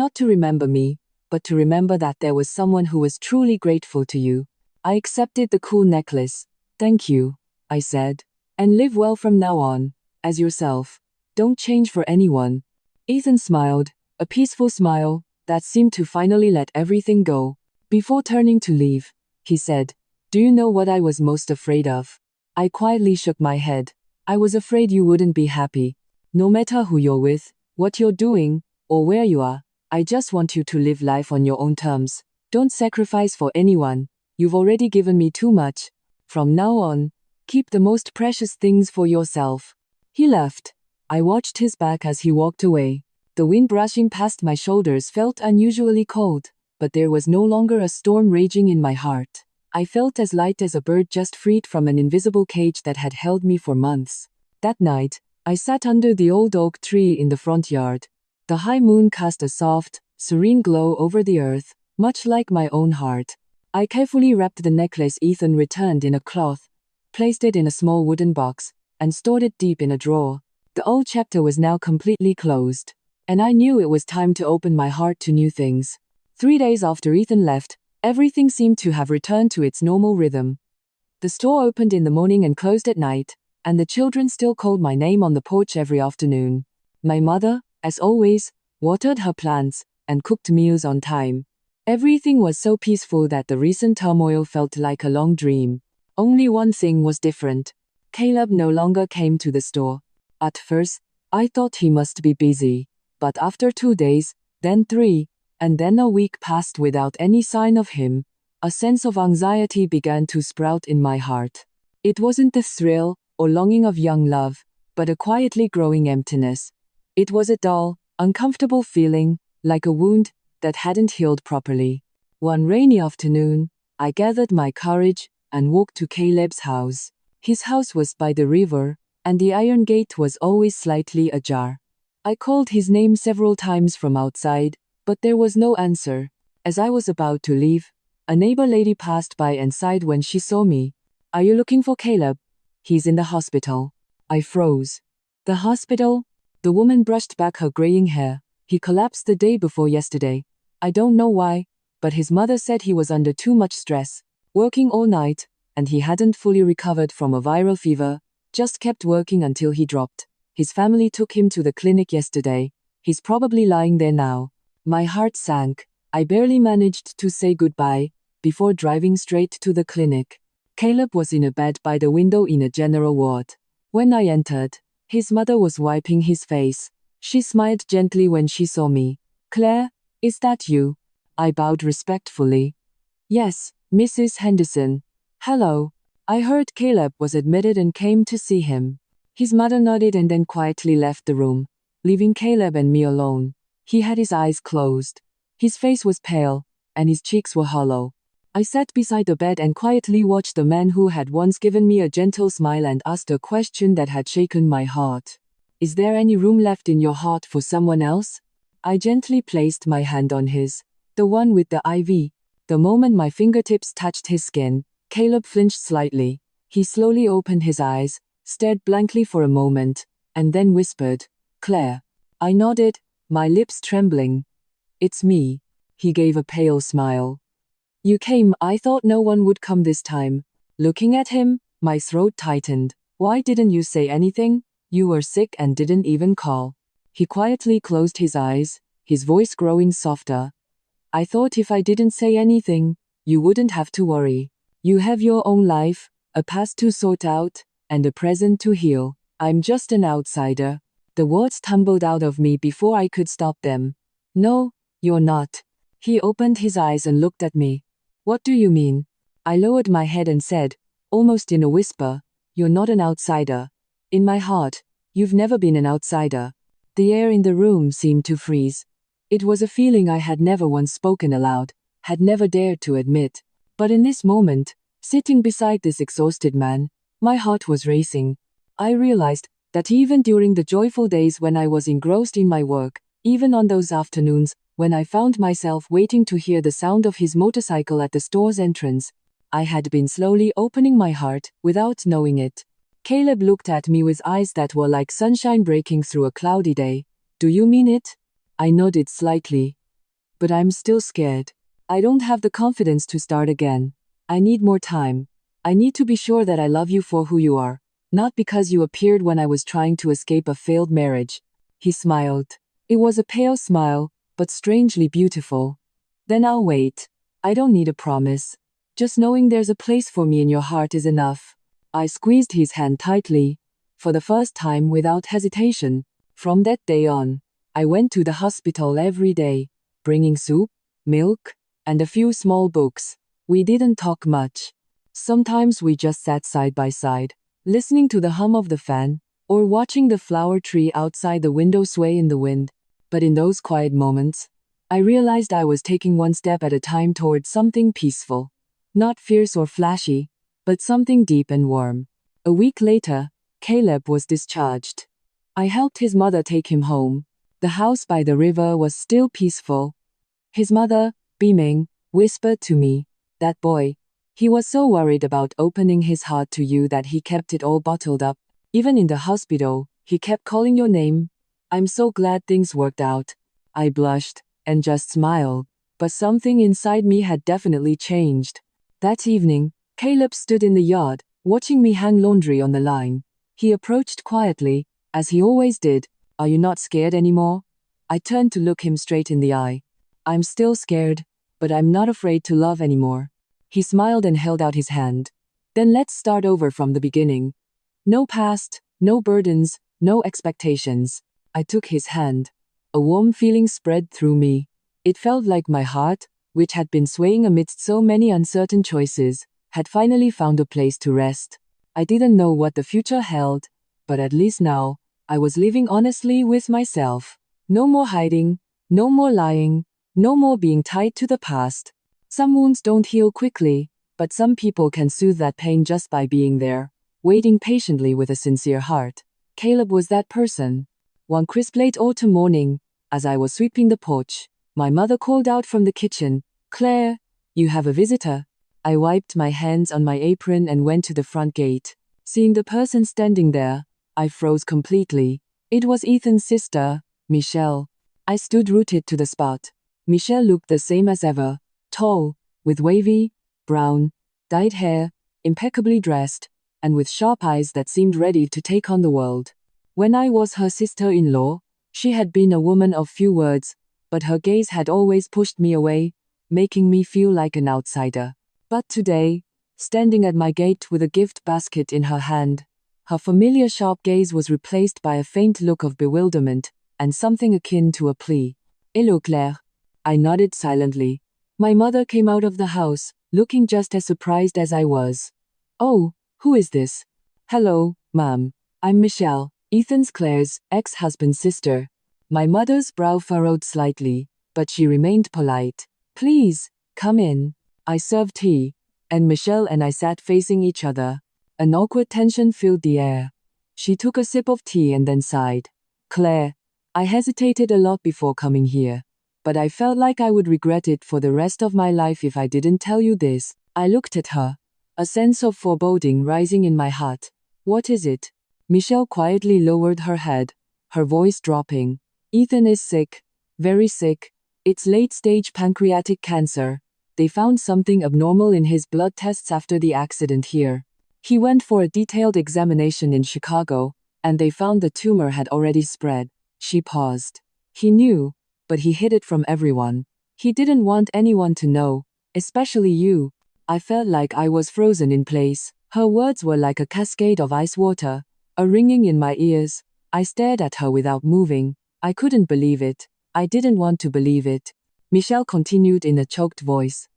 Not to remember me, but to remember that there was someone who was truly grateful to you." I accepted the cool necklace. "Thank you," I said. "And live well from now on, as yourself. Don't change for anyone." Ethan smiled, a peaceful smile that seemed to finally let everything go. Before turning to leave, he said, "Do you know what I was most afraid of?" I quietly shook my head. "I was afraid you wouldn't be happy. No matter who you're with, what you're doing, or where you are, I just want you to live life on your own terms. Don't sacrifice for anyone. You've already given me too much. From now on, keep the most precious things for yourself. He left. I watched his back as he walked away. The wind brushing past my shoulders felt unusually cold, but there was no longer a storm raging in my heart. I felt as light as a bird just freed from an invisible cage that had held me for months. That night, I sat under the old oak tree in the front yard. The high moon cast a soft, serene glow over the earth, much like my own heart. I carefully wrapped the necklace Ethan returned in a cloth, placed it in a small wooden box, and stored it deep in a drawer. The old chapter was now completely closed, and I knew it was time to open my heart to new things. 3 days after Ethan left, everything seemed to have returned to its normal rhythm. The store opened in the morning and closed at night, and the children still called my name on the porch every afternoon. My mother, as always, watered her plants and cooked meals on time. Everything was so peaceful that the recent turmoil felt like a long dream. Only one thing was different. Caleb no longer came to the store. At first, I thought he must be busy, but after 2 days, then 3, and then a week passed without any sign of him, a sense of anxiety began to sprout in my heart. It wasn't the thrill or longing of young love, but a quietly growing emptiness. It was a dull, uncomfortable feeling, like a wound that hadn't healed properly. One rainy afternoon, I gathered my courage and walked to Caleb's house. His house was by the river, and the iron gate was always slightly ajar. I called his name several times from outside, but there was no answer. As I was about to leave, a neighbor lady passed by and sighed when she saw me. "Are you looking for Caleb? He's in the hospital." I froze. The hospital? The woman brushed back her graying hair. "He collapsed the day before yesterday. I don't know why, but his mother said he was under too much stress, working all night, and he hadn't fully recovered from a viral fever, just kept working until he dropped. His family took him to the clinic yesterday. He's probably lying there now." My heart sank. I barely managed to say goodbye before driving straight to the clinic. Caleb was in a bed by the window in a general ward. When I entered, his mother was wiping his face. She smiled gently when she saw me. "Claire, is that you?" I bowed respectfully. "Yes, Mrs. Henderson. Hello." I heard Caleb was admitted and came to see him. His mother nodded and then quietly left the room, leaving Caleb and me alone. He had his eyes closed. His face was pale, and his cheeks were hollow. I sat beside the bed and quietly watched the man who had once given me a gentle smile and asked a question that had shaken my heart. "Is there any room left in your heart for someone else?" I gently placed my hand on his, the one with the IV. The moment my fingertips touched his skin, Caleb flinched slightly. He slowly opened his eyes, stared blankly for a moment, and then whispered, "Claire." I nodded, my lips trembling. "It's me." He gave a pale smile. "You came. I thought no one would come this time." Looking at him, my throat tightened. "Why didn't you say anything? You were sick and didn't even call." He quietly closed his eyes, his voice growing softer. "I thought if I didn't say anything, you wouldn't have to worry. You have your own life, a past to sort out, and a present to heal. I'm just an outsider." The words tumbled out of me before I could stop them. "No, you're not." He opened his eyes and looked at me. "What do you mean?" I lowered my head and said, almost in a whisper, "You're not an outsider. In my heart, you've never been an outsider." The air in the room seemed to freeze. It was a feeling I had never once spoken aloud, had never dared to admit. But in this moment, sitting beside this exhausted man, my heart was racing. I realized that even during the joyful days when I was engrossed in my work, even on those afternoons when I found myself waiting to hear the sound of his motorcycle at the store's entrance, I had been slowly opening my heart without knowing it. Caleb looked at me with eyes that were like sunshine breaking through a cloudy day. "Do you mean it?" I nodded slightly. "But I'm still scared. I don't have the confidence to start again. I need more time. I need to be sure that I love you for who you are, not because you appeared when I was trying to escape a failed marriage." He smiled. It was a pale smile, but strangely beautiful. "Then I'll wait. I don't need a promise. Just knowing there's a place for me in your heart is enough." I squeezed his hand tightly, for the first time without hesitation. From that day on, I went to the hospital every day. bringing soup, milk, and a few small books. We didn't talk much. Sometimes we just sat side by side, listening to the hum of the fan, or watching the flower tree outside the window sway in the wind. But in those quiet moments, I realized I was taking one step at a time towards something peaceful. Not fierce or flashy, but something deep and warm. A week later, Caleb was discharged. I helped his mother take him home. The house by the river was still peaceful. His mother, beaming, whispered to me, "That boy, he was so worried about opening his heart to you that he kept it all bottled up. Even in the hospital, he kept calling your name. I'm so glad things worked out." I blushed and just smiled, but something inside me had definitely changed. That evening, Caleb stood in the yard, watching me hang laundry on the line. He approached quietly, as he always did. "Are you not scared anymore?" I turned to look him straight in the eye. "I'm still scared, but I'm not afraid to love anymore." He smiled and held out his hand. "Then let's start over from the beginning. No past, no burdens, no expectations." I took his hand. A warm feeling spread through me. It felt like my heart, which had been swaying amidst so many uncertain choices, had finally found a place to rest. I didn't know what the future held, but at least now, I was living honestly with myself. No more hiding, no more lying, no more being tied to the past. Some wounds don't heal quickly, but some people can soothe that pain just by being there, waiting patiently with a sincere heart. Caleb was that person. One crisp late autumn morning, as I was sweeping the porch, my mother called out from the kitchen, "Claire, you have a visitor." I wiped my hands on my apron and went to the front gate. Seeing the person standing there, I froze completely. It was Ethan's sister, Michelle. I stood rooted to the spot. Michelle looked the same as ever, tall, with wavy, brown, dyed hair, impeccably dressed, and with sharp eyes that seemed ready to take on the world. When I was her sister-in-law, she had been a woman of few words, but her gaze had always pushed me away, making me feel like an outsider. But today, standing at my gate with a gift basket in her hand, her familiar sharp gaze was replaced by a faint look of bewilderment, and something akin to a plea. "Hello, Claire." I nodded silently. My mother came out of the house, looking just as surprised as I was. "Oh, who is this?" "Hello, Mom. I'm Michelle, Ethan's Claire's ex-husband's sister." My mother's brow furrowed slightly, but she remained polite. "Please, come in." I served tea, and Michelle and I sat facing each other. An awkward tension filled the air. She took a sip of tea and then sighed. "Claire, I hesitated a lot before coming here, but I felt like I would regret it for the rest of my life if I didn't tell you this." I looked at her, a sense of foreboding rising in my heart. "What is it?" Michelle quietly lowered her head, her voice dropping. "Ethan is sick, very sick. It's late-stage pancreatic cancer. They found something abnormal in his blood tests after the accident here. He went for a detailed examination in Chicago, and they found the tumor had already spread." She paused. "He knew, but he hid it from everyone. He didn't want anyone to know, especially you." I felt like I was frozen in place. Her words were like a cascade of ice water, a ringing in my ears. I stared at her without moving. I couldn't believe it. I didn't want to believe it. Michelle continued in a choked voice.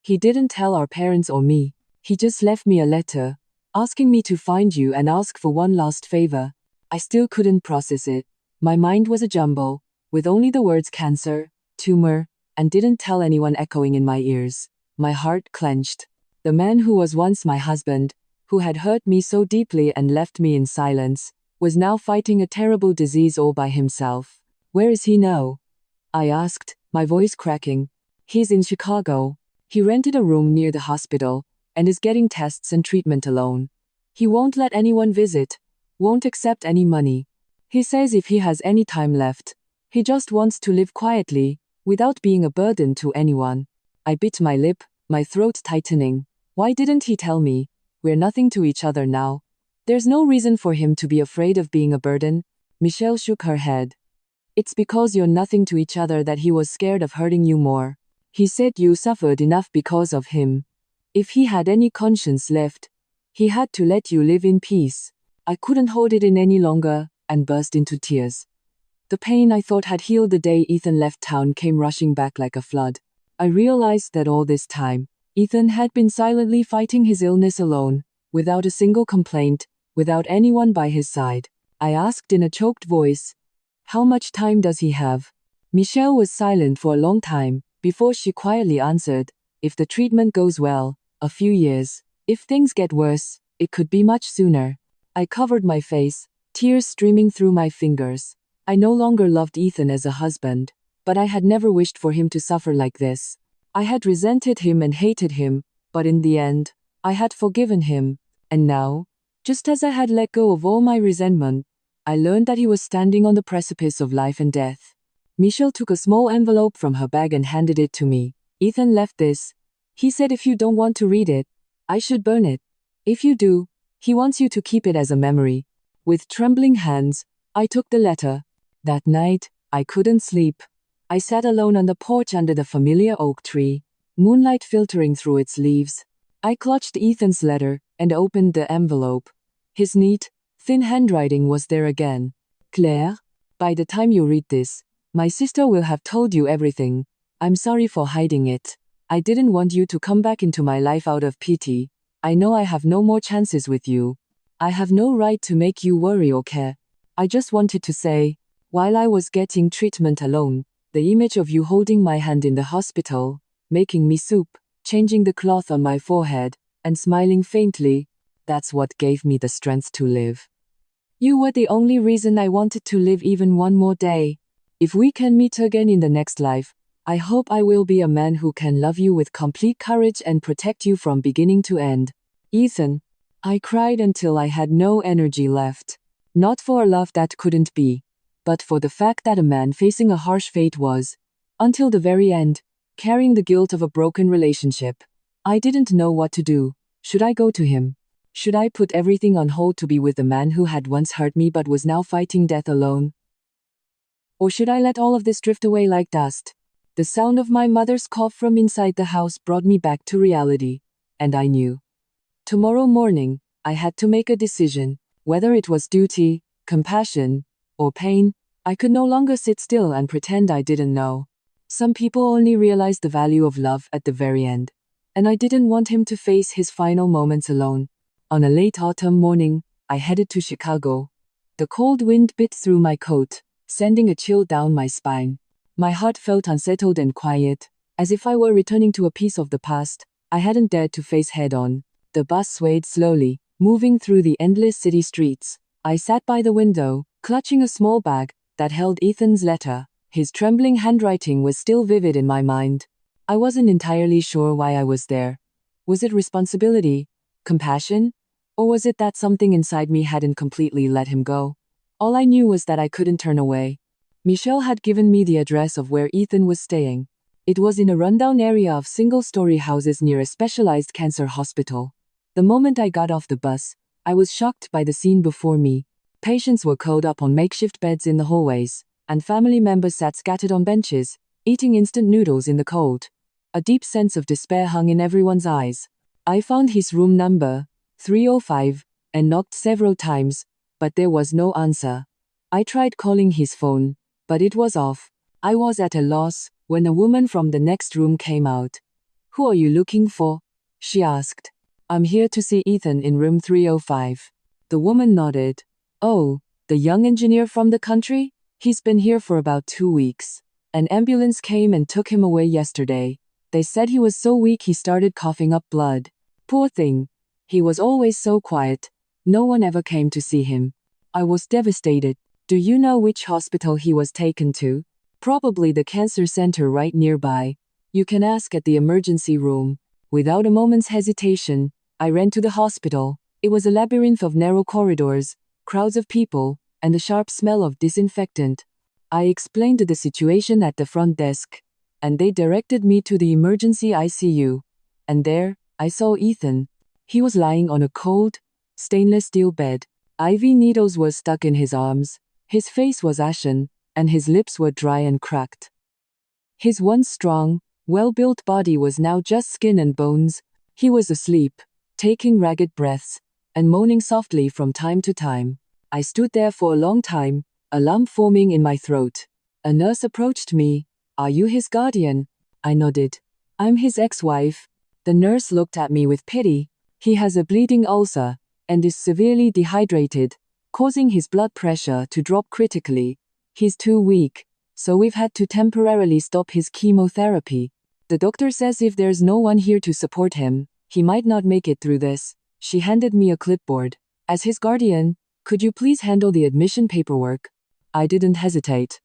"He didn't tell our parents or me. He just left me a letter, asking me to find you and ask for one last favor." I still couldn't process it. My mind was a jumble, with only the words cancer, tumor, and didn't tell anyone echoing in my ears. My heart clenched. The man who was once my husband, who had hurt me so deeply and left me in silence, was now fighting a terrible disease all by himself. "Where is he now?" I asked, my voice cracking. "He's in Chicago. He rented a room near the hospital, and is getting tests and treatment alone. He won't let anyone visit, won't accept any money. He says if he has any time left, he just wants to live quietly, without being a burden to anyone." I bit my lip, my throat tightening. Why didn't he tell me? We're nothing to each other now. There's no reason for him to be afraid of being a burden. Michelle shook her head. "It's because you're nothing to each other that he was scared of hurting you more. He said you suffered enough because of him. If he had any conscience left, he had to let you live in peace." I couldn't hold it in any longer, and burst into tears. The pain I thought had healed the day Ethan left town came rushing back like a flood. I realized that all this time, Ethan had been silently fighting his illness alone, without a single complaint, without anyone by his side. I asked in a choked voice, "How much time does he have?" Michelle was silent for a long time, before she quietly answered, "If the treatment goes well, a few years. If things get worse, it could be much sooner." I covered my face, tears streaming through my fingers. I no longer loved Ethan as a husband, but I had never wished for him to suffer like this. I had resented him and hated him, but in the end, I had forgiven him. And now, just as I had let go of all my resentment, I learned that he was standing on the precipice of life and death. Michelle took a small envelope from her bag and handed it to me. "Ethan left this. He said if you don't want to read it, I should burn it. If you do, he wants you to keep it as a memory." With trembling hands, I took the letter. That night, I couldn't sleep. I sat alone on the porch under the familiar oak tree, moonlight filtering through its leaves. I clutched Ethan's letter and opened the envelope. His neat, thin handwriting was there again. "Claire, by the time you read this, my sister will have told you everything. I'm sorry for hiding it. I didn't want you to come back into my life out of pity. I know I have no more chances with you. I have no right to make you worry or care. I just wanted to say, while I was getting treatment alone, the image of you holding my hand in the hospital, making me soup, changing the cloth on my forehead, and smiling faintly, that's what gave me the strength to live. You were the only reason I wanted to live even one more day. If we can meet again in the next life, I hope I will be a man who can love you with complete courage and protect you from beginning to end. Ethan." I cried until I had no energy left. Not for a love that couldn't be, but for the fact that a man facing a harsh fate was, until the very end, carrying the guilt of a broken relationship. I didn't know what to do. Should I go to him? Should I put everything on hold to be with the man who had once hurt me but was now fighting death alone? Or should I let all of this drift away like dust? The sound of my mother's cough from inside the house brought me back to reality, and I knew. Tomorrow morning, I had to make a decision, whether it was duty, compassion, or pain. I could no longer sit still and pretend I didn't know. Some people only realize the value of love at the very end, and I didn't want him to face his final moments alone. On a late autumn morning, I headed to Chicago. The cold wind bit through my coat, sending a chill down my spine. My heart felt unsettled and quiet, as if I were returning to a piece of the past I hadn't dared to face head-on. The bus swayed slowly, moving through the endless city streets. I sat by the window, clutching a small bag that held Ethan's letter. His trembling handwriting was still vivid in my mind. I wasn't entirely sure why I was there. Was it responsibility, compassion, or was it that something inside me hadn't completely let him go? All I knew was that I couldn't turn away. Michelle had given me the address of where Ethan was staying. It was in a rundown area of single-story houses near a specialized cancer hospital. The moment I got off the bus, I was shocked by the scene before me. Patients were curled up on makeshift beds in the hallways, and family members sat scattered on benches, eating instant noodles in the cold. A deep sense of despair hung in everyone's eyes. I found his room number, 305, and knocked several times, but there was no answer. I tried calling his phone, but it was off. I was at a loss when a woman from the next room came out. "Who are you looking for?" she asked. "I'm here to see Ethan in room 305. The woman nodded. "Oh, the young engineer from the country? He's been here for about 2 weeks. An ambulance came and took him away yesterday. They said he was so weak he started coughing up blood. Poor thing. He was always so quiet. No one ever came to see him." I was devastated. "Do you know which hospital he was taken to?" "Probably the cancer center right nearby. You can ask at the emergency room." Without a moment's hesitation, I ran to the hospital. It was a labyrinth of narrow corridors, crowds of people, and the sharp smell of disinfectant. I explained the situation at the front desk, and they directed me to the emergency ICU. And there, I saw Ethan. He was lying on a cold, stainless steel bed. IV needles were stuck in his arms. His face was ashen, and his lips were dry and cracked. His once strong, well-built body was now just skin and bones. He was asleep, taking ragged breaths, and moaning softly from time to time. I stood there for a long time, a lump forming in my throat. A nurse approached me. Are you his guardian? I nodded. I'm his ex-wife. The nurse looked at me with pity. He has a bleeding ulcer and is severely dehydrated, causing his blood pressure to drop critically. He's too weak, so we've had to temporarily stop his chemotherapy. The doctor says if there's no one here to support him, he might not make it through this. She handed me a clipboard. As his guardian, could you please handle the admission paperwork? I didn't hesitate.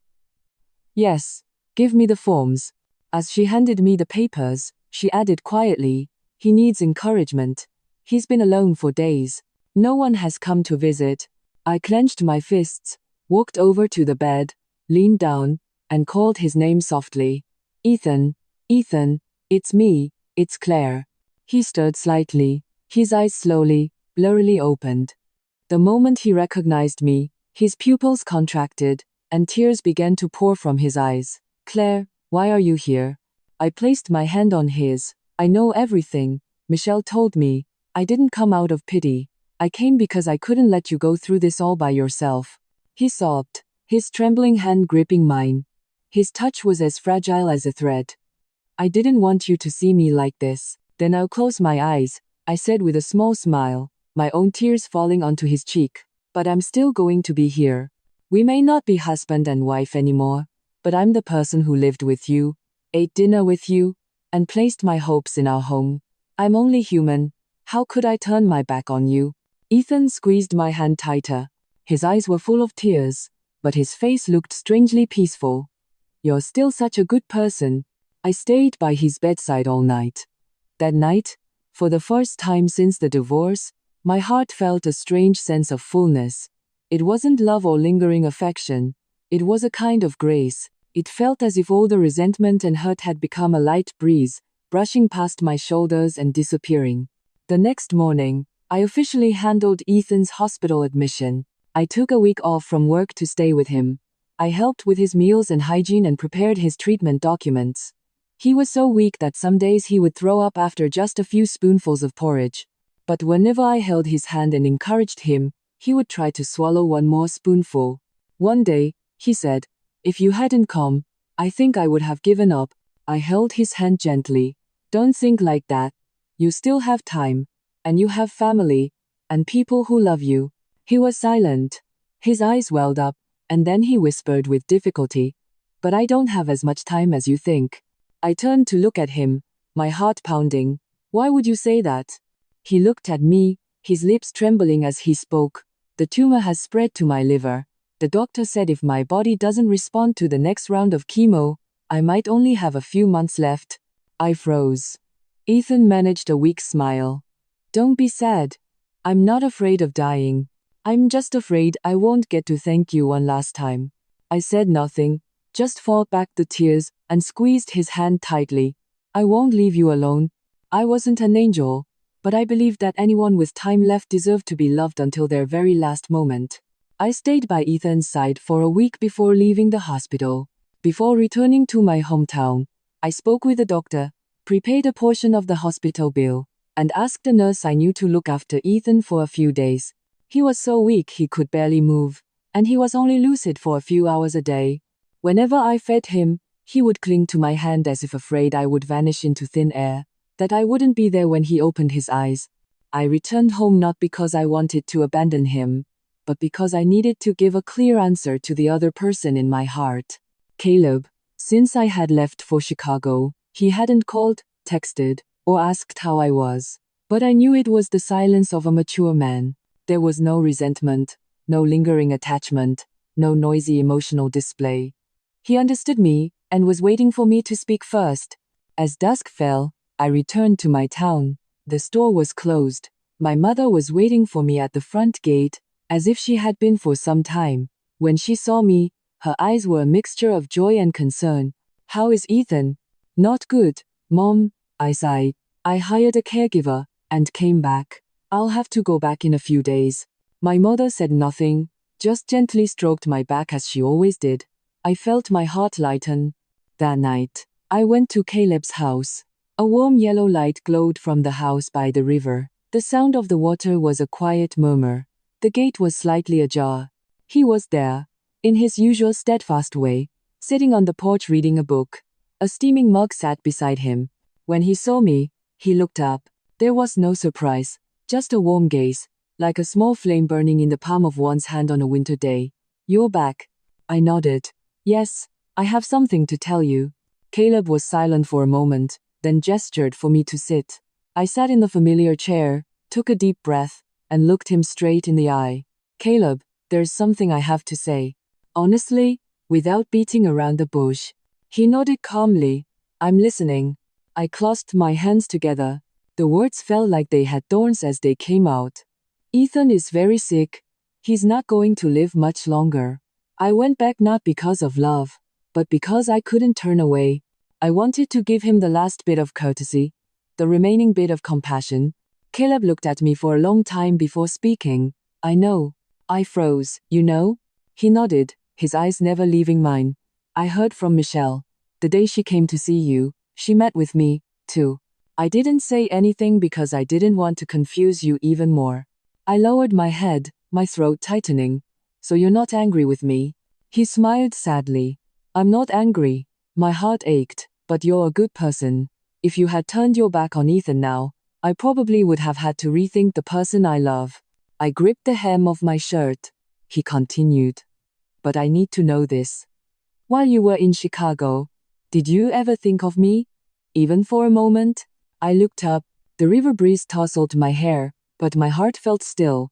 Yes, give me the forms. As she handed me the papers, she added quietly, he needs encouragement. He's been alone for days. No one has come to visit. I clenched my fists, walked over to the bed, leaned down, and called his name softly. Ethan, Ethan, it's me, it's Claire. He stirred slightly, his eyes slowly, blurrily opened. The moment he recognized me, his pupils contracted, and tears began to pour from his eyes. Claire, why are you here? I placed my hand on his. I know everything, Michelle told me. I didn't come out of pity. I came because I couldn't let you go through this all by yourself. He sobbed, his trembling hand gripping mine. His touch was as fragile as a thread. I didn't want you to see me like this. Then I'll close my eyes, I said with a small smile, my own tears falling onto his cheek. But I'm still going to be here. We may not be husband and wife anymore, but I'm the person who lived with you, ate dinner with you, and placed my hopes in our home. I'm only human. How could I turn my back on you? Ethan squeezed my hand tighter. His eyes were full of tears, but his face looked strangely peaceful. You're still such a good person. I stayed by his bedside all night. That night, for the first time since the divorce, my heart felt a strange sense of fullness. It wasn't love or lingering affection. It was a kind of grace. It felt as if all the resentment and hurt had become a light breeze, brushing past my shoulders and disappearing. The next morning, I officially handled Ethan's hospital admission. I took a week off from work to stay with him. I helped with his meals and hygiene and prepared his treatment documents. He was so weak that some days he would throw up after just a few spoonfuls of porridge. But whenever I held his hand and encouraged him, he would try to swallow one more spoonful. One day, he said, if you hadn't come, I think I would have given up. I held his hand gently. Don't think like that. You still have time. And you have family. And people who love you. He was silent. His eyes welled up, and then he whispered with difficulty. But I don't have as much time as you think. I turned to look at him, my heart pounding. Why would you say that? He looked at me, his lips trembling as he spoke. The tumor has spread to my liver. The doctor said if my body doesn't respond to the next round of chemo, I might only have a few months left. I froze. Ethan managed a weak smile. Don't be sad. I'm not afraid of dying. I'm just afraid I won't get to thank you one last time. I said nothing, just fought back the tears and squeezed his hand tightly. I won't leave you alone. I wasn't an angel, but I believed that anyone with time left deserved to be loved until their very last moment. I stayed by Ethan's side for a week before leaving the hospital. Before returning to my hometown, I spoke with the doctor, prepaid a portion of the hospital bill, and asked a nurse I knew to look after Ethan for a few days. He was so weak he could barely move, and he was only lucid for a few hours a day. Whenever I fed him, he would cling to my hand as if afraid I would vanish into thin air, that I wouldn't be there when he opened his eyes. I returned home not because I wanted to abandon him, but because I needed to give a clear answer to the other person in my heart. Caleb. Since I had left for Chicago, he hadn't called, texted, or asked how I was. But I knew it was the silence of a mature man. There was no resentment, no lingering attachment, no noisy emotional display. He understood me, and was waiting for me to speak first. As dusk fell, I returned to my town. The store was closed. My mother was waiting for me at the front gate, as if she had been for some time. When she saw me, her eyes were a mixture of joy and concern. How is Ethan? Not good, Mom, I sighed. I hired a caregiver, and came back. I'll have to go back in a few days. My mother said nothing, just gently stroked my back as she always did. I felt my heart lighten. That night, I went to Caleb's house. A warm yellow light glowed from the house by the river. The sound of the water was a quiet murmur. The gate was slightly ajar. He was there, in his usual steadfast way, sitting on the porch reading a book. A steaming mug sat beside him. When he saw me, he looked up. There was no surprise, just a warm gaze, like a small flame burning in the palm of one's hand on a winter day. "You're back." I nodded. "Yes, I have something to tell you." Caleb was silent for a moment, then gestured for me to sit. I sat in the familiar chair, took a deep breath, and looked him straight in the eye. "Caleb, there's something I have to say. Honestly, without beating around the bush." He nodded calmly. "I'm listening." I clasped my hands together. The words felt like they had thorns as they came out. "Ethan is very sick. He's not going to live much longer." I went back not because of love, but because I couldn't turn away. I wanted to give him the last bit of courtesy, the remaining bit of compassion. Caleb looked at me for a long time before speaking. "I know." I froze. "You know?" He nodded, his eyes never leaving mine. "I heard from Michelle. The day she came to see you, she met with me, too." I didn't say anything because I didn't want to confuse you even more. I lowered my head, my throat tightening. "So you're not angry with me?" He smiled sadly. "I'm not angry. My heart ached, but you're a good person. If you had turned your back on Ethan now, I probably would have had to rethink the person I love." I gripped the hem of my shirt. He continued. "But I need to know this. While you were in Chicago, did you ever think of me? Even for a moment?" I looked up. The river breeze tousled my hair, but my heart felt still.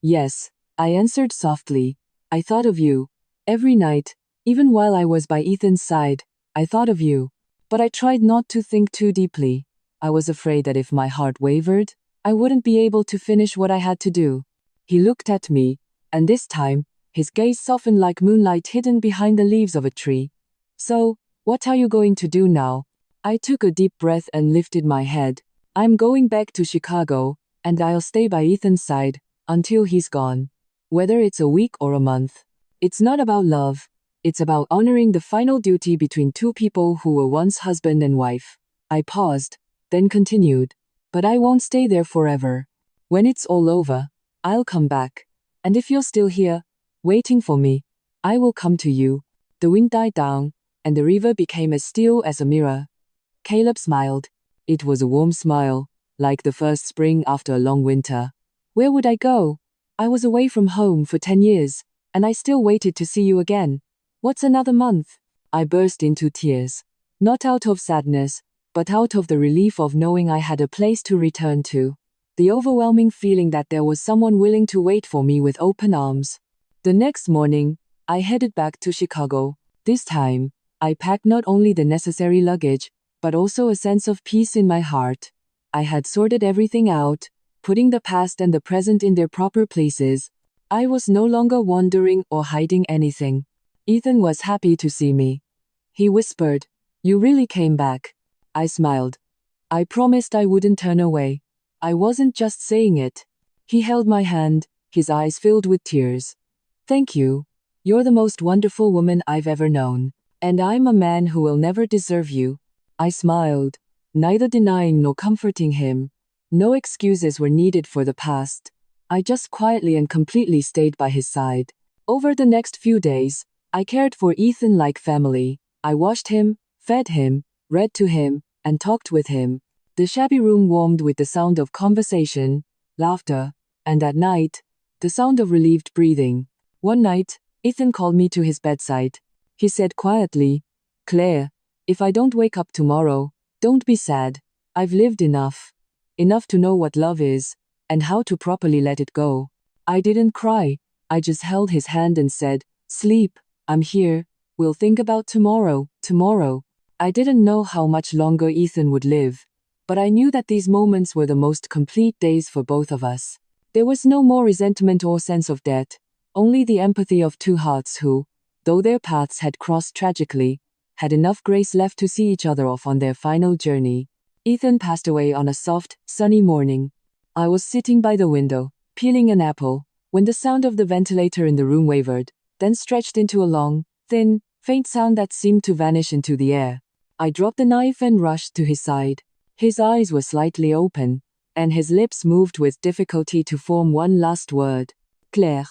"Yes," I answered softly. "I thought of you. Every night, even while I was by Ethan's side, I thought of you. But I tried not to think too deeply. I was afraid that if my heart wavered, I wouldn't be able to finish what I had to do." He looked at me, and this time, his gaze softened like moonlight hidden behind the leaves of a tree. "So, what are you going to do now?" I took a deep breath and lifted my head. "I'm going back to Chicago, and I'll stay by Ethan's side until he's gone. Whether it's a week or a month. It's not about love. It's about honoring the final duty between two people who were once husband and wife." I paused, then continued. "But I won't stay there forever. When it's all over, I'll come back. And if you're still here, waiting for me, I will come to you." The wind died down, and the river became as still as a mirror. Caleb smiled. It was a warm smile, like the first spring after a long winter. "Where would I go? I was away from home for 10 years, and I still waited to see you again. What's another month?" I burst into tears. Not out of sadness, but out of the relief of knowing I had a place to return to. The overwhelming feeling that there was someone willing to wait for me with open arms. The next morning, I headed back to Chicago. This time, I packed not only the necessary luggage, but also a sense of peace in my heart. I had sorted everything out, putting the past and the present in their proper places. I was no longer wandering or hiding anything. Ethan was happy to see me. He whispered, "You really came back." I smiled. I promised I wouldn't turn away. I wasn't just saying it. He held my hand, his eyes filled with tears. "Thank you. You're the most wonderful woman I've ever known. And I'm a man who will never deserve you." I smiled, neither denying nor comforting him. No excuses were needed for the past. I just quietly and completely stayed by his side. Over the next few days, I cared for Ethan like family. I washed him, fed him, read to him, and talked with him. The shabby room warmed with the sound of conversation, laughter, and at night, the sound of relieved breathing. One night, Ethan called me to his bedside. He said quietly, "Claire, if I don't wake up tomorrow, don't be sad. I've lived enough. Enough to know what love is, and how to properly let it go." I didn't cry. I just held his hand and said, "Sleep, I'm here. We'll think about tomorrow, tomorrow." I didn't know how much longer Ethan would live, but I knew that these moments were the most complete days for both of us. There was no more resentment or sense of debt, only the empathy of two hearts who, though their paths had crossed tragically, had enough grace left to see each other off on their final journey. Ethan passed away on a soft, sunny morning. I was sitting by the window, peeling an apple, when the sound of the ventilator in the room wavered, then stretched into a long, thin, faint sound that seemed to vanish into the air. I dropped the knife and rushed to his side. His eyes were slightly open, and his lips moved with difficulty to form one last word. "Claire."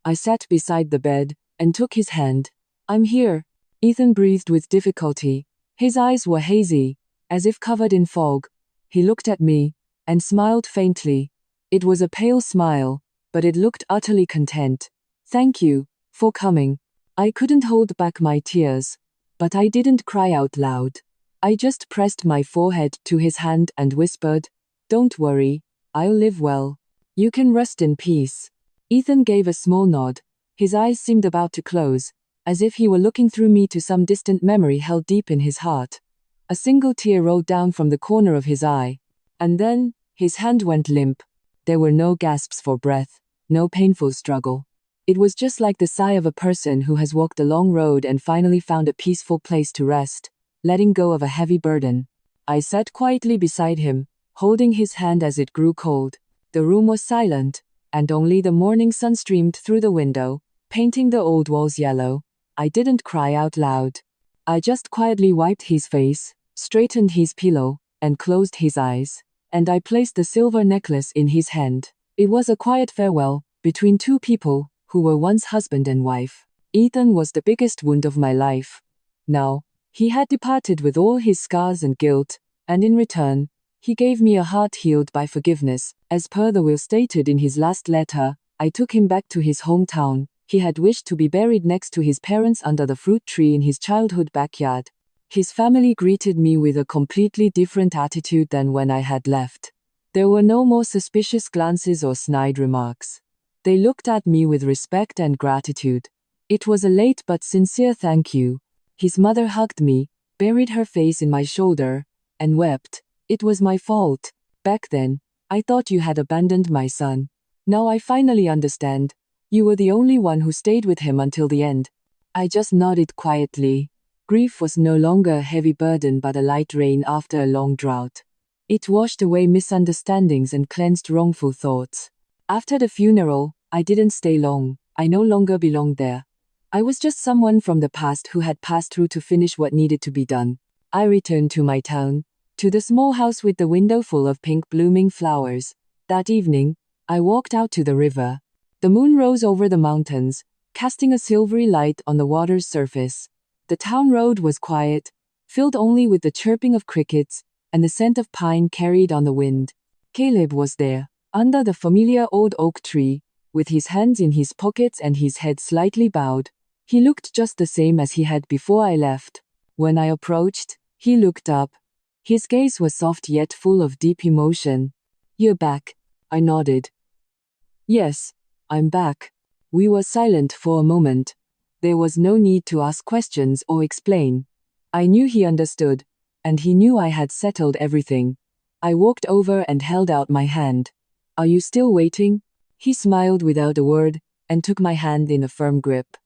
I sat beside the bed, and took his hand. I'm here. Ethan breathed with difficulty. His eyes were hazy, as if covered in fog. He looked at me, and smiled faintly. It was a pale smile, but it looked utterly content. Thank you for coming. I couldn't hold back my tears, but I didn't cry out loud. I just pressed my forehead to his hand and whispered, Don't worry, I'll live well. You can rest in peace. Ethan gave a small nod. His eyes seemed about to close, as if he were looking through me to some distant memory held deep in his heart. A single tear rolled down from the corner of his eye. And then, his hand went limp. There were no gasps for breath, no painful struggle. It was just like the sigh of a person who has walked a long road and finally found a peaceful place to rest, letting go of a heavy burden. I sat quietly beside him, holding his hand as it grew cold. The room was silent, and only the morning sun streamed through the window, painting the old walls yellow. I didn't cry out loud. I just quietly wiped his face, straightened his pillow, and closed his eyes. And I placed the silver necklace in his hand. It was a quiet farewell between two people who were once husband and wife. Ethan was the biggest wound of my life. Now, he had departed with all his scars and guilt, and in return, he gave me a heart healed by forgiveness. As per the will stated in his last letter, I took him back to his hometown. He had wished to be buried next to his parents under the fruit tree in his childhood backyard. His family greeted me with a completely different attitude than when I had left. There were no more suspicious glances or snide remarks. They looked at me with respect and gratitude. It was a late but sincere thank you. His mother hugged me, buried her face in my shoulder, and wept. It was my fault. Back then, I thought you had abandoned my son. Now I finally understand. You were the only one who stayed with him until the end. I just nodded quietly. Grief was no longer a heavy burden but a light rain after a long drought. It washed away misunderstandings and cleansed wrongful thoughts. After the funeral, I didn't stay long. I no longer belonged there. I was just someone from the past who had passed through to finish what needed to be done. I returned to my town, to the small house with the window full of pink blooming flowers. That evening, I walked out to the river. The moon rose over the mountains, casting a silvery light on the water's surface. The town road was quiet, filled only with the chirping of crickets and the scent of pine carried on the wind. Caleb was there, under the familiar old oak tree, with his hands in his pockets and his head slightly bowed. He looked just the same as he had before I left. When I approached, he looked up. His gaze was soft yet full of deep emotion. You're back, I nodded. Yes, I'm back. We were silent for a moment. There was no need to ask questions or explain. I knew he understood, and he knew I had settled everything. I walked over and held out my hand. Are you still waiting? He smiled without a word, and took my hand in a firm grip.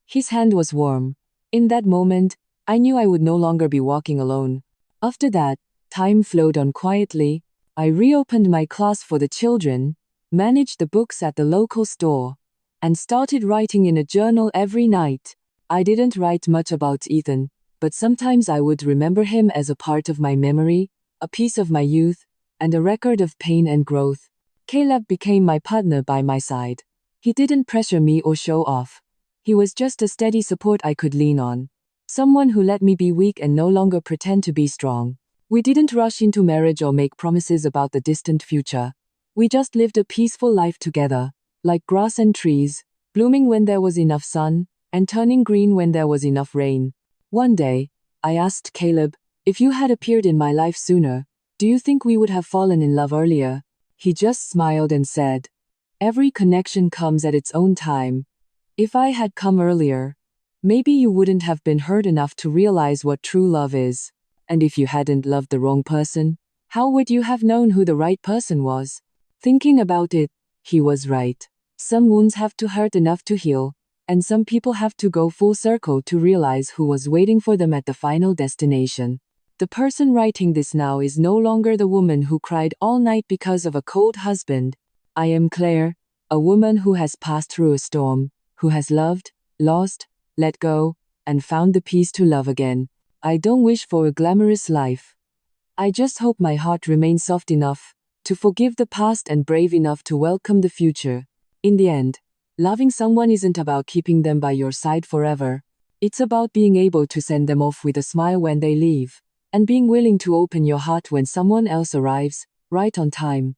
His hand was warm. In that moment, I knew I would no longer be walking alone. After that, time flowed on quietly. I reopened my class for the children, managed the books at the local store, and started writing in a journal every night. I didn't write much about Ethan, but sometimes I would remember him as a part of my memory, a piece of my youth, and a record of pain and growth. Caleb became my partner by my side. He didn't pressure me or show off. He was just a steady support I could lean on. Someone who let me be weak and no longer pretend to be strong. We didn't rush into marriage or make promises about the distant future. We just lived a peaceful life together, like grass and trees, blooming when there was enough sun, and turning green when there was enough rain. One day, I asked Caleb, if you had appeared in my life sooner, do you think we would have fallen in love earlier? He just smiled and said, every connection comes at its own time. If I had come earlier, maybe you wouldn't have been hurt enough to realize what true love is. And if you hadn't loved the wrong person, how would you have known who the right person was? Thinking about it, he was right. Some wounds have to hurt enough to heal, and some people have to go full circle to realize who was waiting for them at the final destination. The person writing this now is no longer the woman who cried all night because of a cold husband. I am Claire, a woman who has passed through a storm, who has loved, lost, let go, and found the peace to love again. I don't wish for a glamorous life. I just hope my heart remains soft enough to forgive the past and brave enough to welcome the future. In the end, Loving someone isn't about keeping them by your side forever. It's about being able to send them off with a smile when they leave, and being willing to open your heart when someone else arrives, right on time.